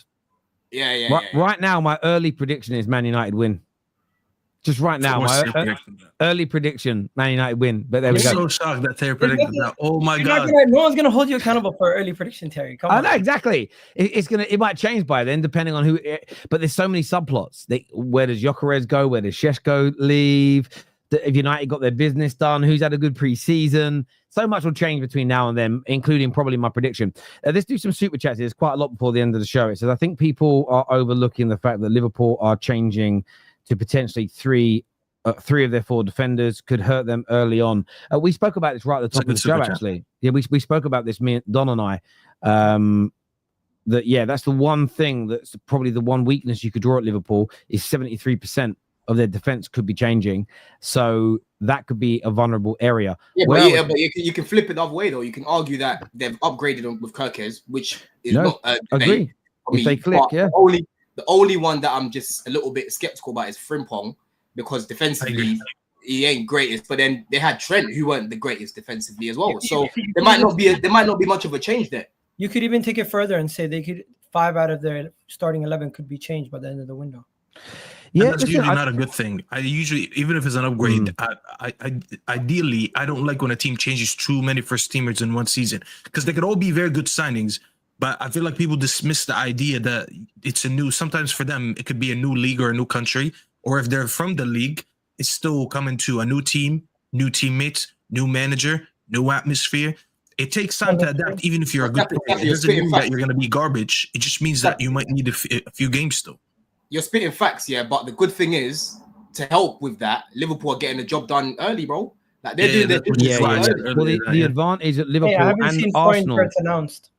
Yeah. Right now, my early prediction is Man United win. Just right now, my early prediction, Man United win. But there we go. I'm so shocked that Terry predicted that. Oh my God. No one's gonna hold you accountable for early prediction, Terry. Come on. I know exactly. It might change by then, depending on who. But there's so many subplots. Where does Kerkez go? Where does Šeško leave? If United got their business done, who's had a good pre-season? So much will change between now and then, including probably my prediction. Let's do some super chats. There's quite a lot before the end of the show. It says, I think people are overlooking the fact that Liverpool are changing to potentially 3 of their 4 defenders, could hurt them early on. We spoke about this right at the top of the show, actually. Yeah, we spoke about this, me, Don and I. That's the one thing that's probably the one weakness you could draw at Liverpool is 73% of their defense could be changing. So that could be a vulnerable area. But you can flip it the other way, though. You can argue that they've upgraded with Kerkez, which is not agree. If they click, yeah. The only one that I'm just a little bit skeptical about is Frimpong, because defensively he ain't greatest. But then they had Trent, who weren't the greatest defensively as well. So there might not be much of a change there. You could even take it further and say 5 out of their starting 11 could be changed by the end of the window. Yeah, and that's usually not a good thing. I usually, even if it's an upgrade, ideally, I don't like when a team changes too many first teamers in one season because they could all be very good signings. But I feel like people dismiss the idea that it's sometimes for them, it could be a new league or a new country. Or if they're from the league, it's still coming to a new team, new teammates, new manager, new atmosphere. It takes time to adapt, even if you're a good player. It doesn't mean that you're going to be garbage. It just means that you might need a few games still. You're spitting facts, yeah. But the good thing is, to help with that, Liverpool are getting the job done early, bro. Like they're doing their Well, the advantage at Liverpool and Arsenal announced.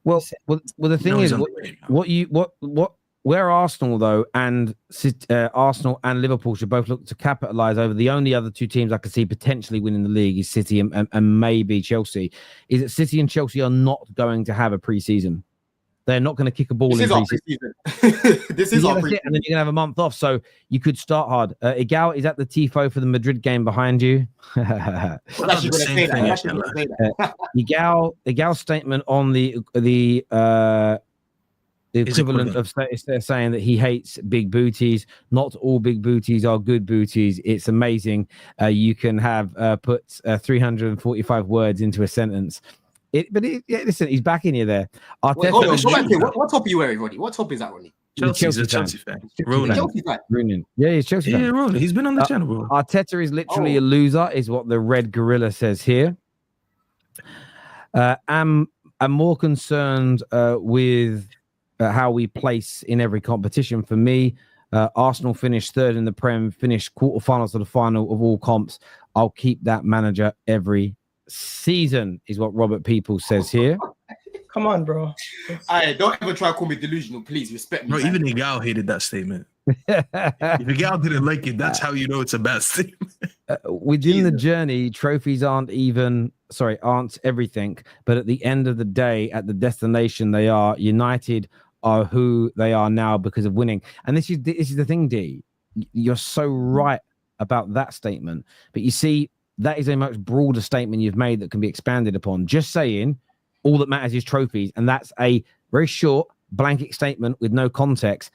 Well, the thing is, where Arsenal though and Arsenal and Liverpool should both look to capitalise over. The only other two teams I could see potentially winning the league is City and maybe Chelsea. Is that City and Chelsea are not going to have a pre-season. They're not going to kick a ball in pre-season. This is our pre-season. And then you're going to have a month off, so you could start hard. Egal is at the tifo for the Madrid game behind you. Egal's statement on the equivalent of saying that he hates big booties. Not all big booties are good booties. It's amazing. You can have put 345 words into a sentence. Listen, he's backing you there. Wait, hold on, what top are you wearing, Ronnie? What top is that, Ronnie? Chelsea's a Chelsea fan. Chelsea fan. Yeah, he's Chelsea fan. Yeah, Ronan. He's been on the channel, bro. Arteta is literally a loser, is what the Red Gorilla says here. I'm more concerned with how we place in every competition. For me, Arsenal finished third in the Prem, finished quarterfinals to the final of all comps. I'll keep that manager every season, is what Robert People says here. Come on, bro. Don't ever try to call me delusional, please. Respect me. Bro, even Egal hated that statement. If Egal didn't like it, that's how you know it's a bad statement. Within the journey, trophies aren't everything, but at the end of the day, at the destination they are, United are who they are now because of winning. And this is the thing, D. You're so right about that statement. But you see, that is a much broader statement you've made that can be expanded upon. Just saying all that matters is trophies, and that's a very short blanket statement with no context.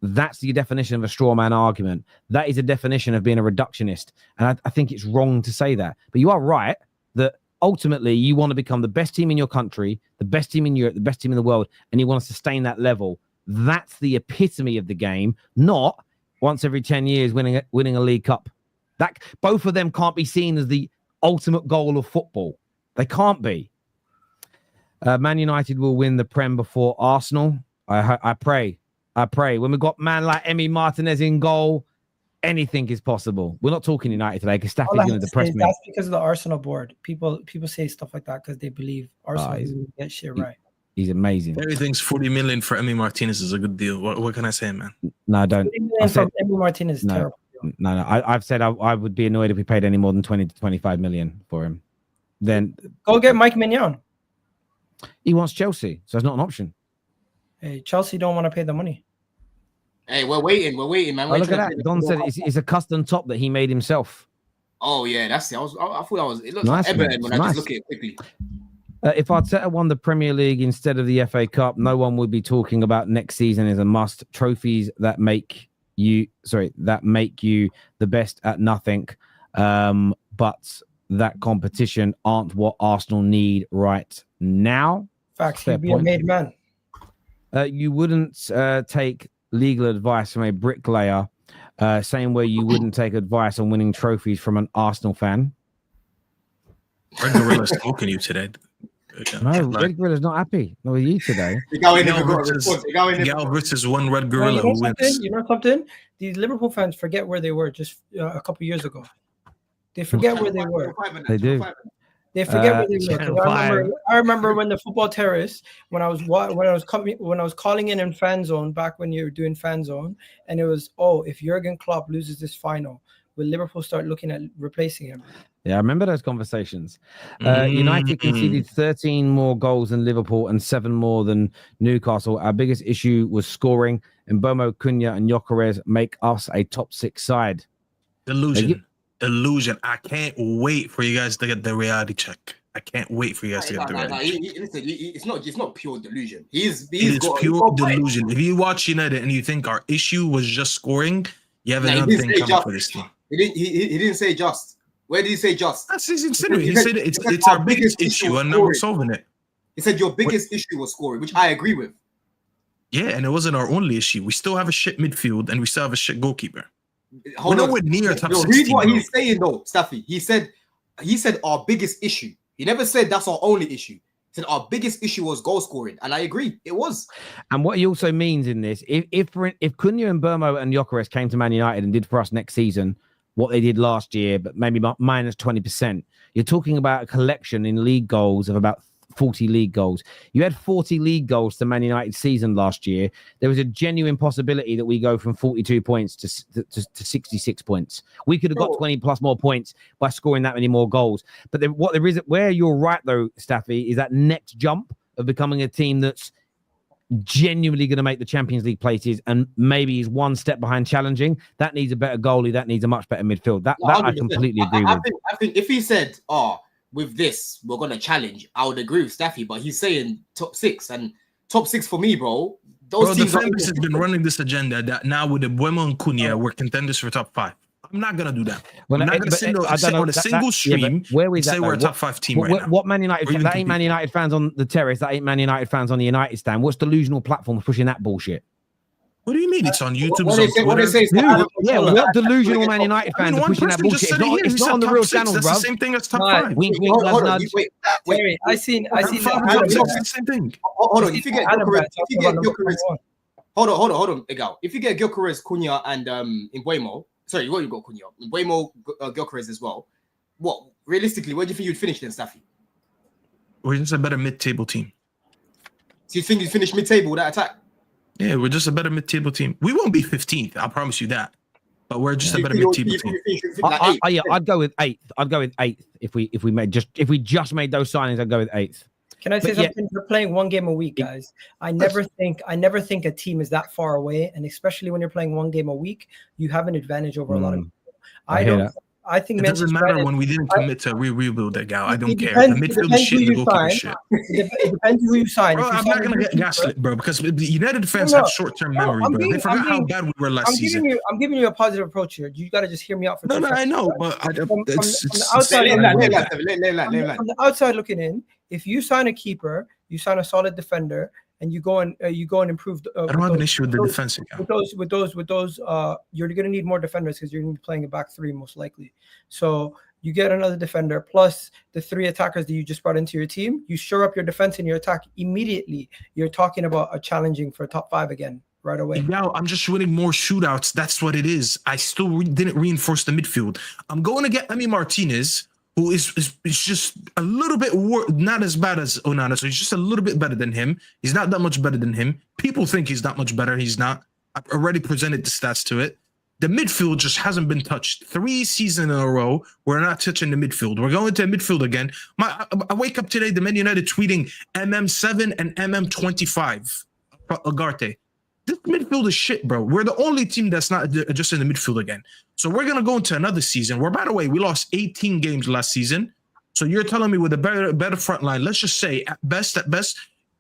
That's the definition of a straw man argument. That is a definition of being a reductionist. And I think it's wrong to say that. But you are right that ultimately you want to become the best team in your country, the best team in Europe, the best team in the world, and you want to sustain that level. That's the epitome of the game, not once every 10 years winning a League Cup. That both of them can't be seen as the ultimate goal of football. They can't be. Man United will win the Prem before Arsenal. I pray. When we've got man like Emi Martinez in goal, anything is possible. We're not talking United today because Staffy's going to depress me. That's because of the Arsenal board. People say stuff like that because they believe Arsenal will get shit right. He's amazing. Everything's 40 million for Emi Martinez is a good deal. What can I say, man? No, don't. 40 million for Emi Martinez is terrible. No. I've said I would be annoyed if we paid any more than 20 to 25 million for him. Then go get Mike Mignon. He wants Chelsea, so it's not an option. Hey, Chelsea don't want to pay the money. Hey, we're waiting, man. Oh, look at that. Don said it's a custom top that he made himself. Oh yeah, that's it. I thought that was. It looks nice, like Everton when I just look at it quickly. If Arteta won the Premier League instead of the FA Cup, no one would be talking about next season as a must. Trophies that make you the best at nothing, but that competition aren't what Arsenal need right now. Facts. You'd be a made man. You wouldn't take legal advice from a bricklayer, same way you wouldn't take advice on winning trophies from an Arsenal fan. Red Gorilla's talking to you today. No, Red Gorilla's not happy. No, with you today. Egal versus one Red Gorilla who wins. You know something? These Liverpool fans forget where they were just a couple years ago. They forget where they were. They do. They forget where they were. I remember when the Football Terrace, when I was calling in Fan Zone back when you were doing Fan Zone, and it was, if Jurgen Klopp loses this final, will Liverpool start looking at replacing him? Yeah, I remember those conversations. United conceded 13 more goals than Liverpool and 7 more than Newcastle. Our biggest issue was scoring. Mbomo, Cunha, and Gyökeres make us a top 6 side. Illusion. I can't wait for you guys to get the reality check. I can't wait for you guys to get the reality check. Listen, it's not pure delusion. It is pure delusion. If you watch United and you think our issue was just scoring, You have another thing coming for this team. He didn't say just. Where did he say just? That's his insinuation. He said it's our biggest issue, and now we're solving it. He said your biggest issue was scoring, which I agree with. Yeah, and it wasn't our only issue. We still have a shit midfield, and we still have a shit goalkeeper. We're nowhere near top 16. Read what he's saying though, Staffy. He said our biggest issue. He never said that's our only issue. He said our biggest issue was goal scoring, and I agree, it was. And what he also means in this, if Cunha and Burmo and Gyökeres came to Man United and did for us next season what they did last year, but maybe minus 20%, you're talking about a collection in league goals of about 40 league goals. You had 40 league goals to Man United season last year. There was a genuine possibility that we go from 42 points to 66 points. We could have got 20 plus more points by scoring that many more goals. But where you're right though, Staffy, is that next jump of becoming a team that's genuinely going to make the Champions League places and maybe is one step behind challenging. That needs a better goalie. That needs a much better midfield. That I completely agree with. I think if he said, with this, we're going to challenge, I would agree with Staffy, but he's saying top 6, and top 6 for me, bro. The fan base has been running this agenda that now with the Buemo and Cunha, we're contenders for top 5. I'm not going to do that. I'm not going to sit on a single stream and say we're a top 5 team right now. What Man United, that ain't Man United fans on the terrace, that ain't Man United fans on the United stand. What's delusional platform pushing that bullshit? What do you mean? It's on YouTube. What delusional Man United fans are pushing that bullshit? It's not on the real channels, bro. That's the same thing as top 5. Wink, wink, nudge. Wait. I seen the same thing. Hold on. If you get Gyökeres, hold on, Egal. If you get Gyökeres, Cunha, and Mbeumo, sorry, you got Cunha, Mbeumo, Gyökeres as well. What realistically, where do you think you'd finish then, Staffy? We're just a better mid-table team. So you think you'd finish mid-table with that attack? Yeah, we're just a better mid-table team. We won't be 15th, I'll promise you that. But we're just a better mid-table team. I'd go with 8th. I'd go with 8th if we just made those signings. I'd go with 8th. Can I say something? We're playing one game a week, guys. I never think a team is that far away, and especially when you're playing one game a week, you have an advantage over a lot of people. I think it doesn't matter when we didn't commit to rebuild that gal. I don't care. The midfield is shit. The goalkeeper shit. It depends who you sign. Bro, I'm not gonna get gaslit, bro, because United fans have short-term memory, bro. They forgot how bad we were last season. I'm giving you a positive approach here. You gotta just hear me out for. No, I know, but from the outside looking in, if you sign a keeper, you sign a solid defender, and you go and improve. I don't have an issue with the defense. With those, you're going to need more defenders because you're going to be playing a back 3 most likely. So you get another defender plus the 3 attackers that you just brought into your team. You shore up your defense and your attack immediately. You're talking about a challenging for top 5 again right away. Now I'm just winning more shootouts. That's what it is. I still didn't reinforce the midfield. I'm going to get Emi Martinez, who is just a little bit not as bad as Onana, so he's just a little bit better than him. He's not that much better than him. People think he's that much better. He's not. I've already presented the stats to it. The midfield just hasn't been touched. 3 seasons in a row, we're not touching the midfield. We're going to midfield again. I wake up today, the Man United tweeting MM7 and MM25. Agarte. This midfield is shit, bro. We're the only team that's not just in the midfield again. So we're going to go into another season where, by the way, we lost 18 games last season. So you're telling me with a better front line, let's just say at best,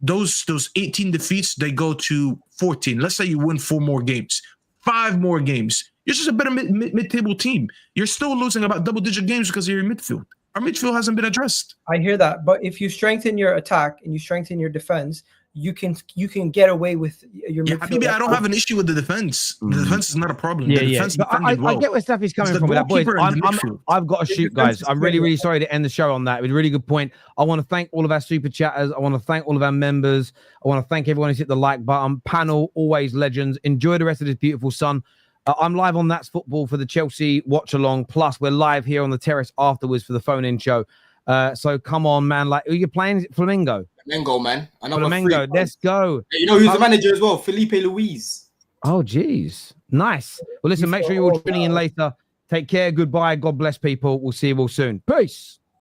those 18 defeats, they go to 14. Let's say you win 4 more games, 5 more games. You're just a better mid-table team. You're still losing about double-digit games because of your midfield. Our midfield hasn't been addressed. I hear that. But if you strengthen your attack and you strengthen your defense, you can get away with your midfield. Maybe I don't have an issue with the defense. The defense is not a problem. The defense I get where Staffy's coming from with that, boys. I've got to shoot, guys. I'm really sorry to end the show on that. It was a really good point. I want to thank all of our super chatters. I want to thank all of our members. I want to thank everyone who's hit the like button. Panel, always legends. Enjoy the rest of this beautiful sun. I'm live on That's Football for the Chelsea watch along. Plus, we're live here on the terrace afterwards for the phone-in show. So come on, man. Like, who you playing? Is it Flamengo? Flamengo, man. Flamengo, let's go. You know who's the manager as well? Felipe Luis. Oh, geez. Nice. Well, listen, make sure you're all tuning in later. Take care. Goodbye. God bless people. We'll see you all soon. Peace.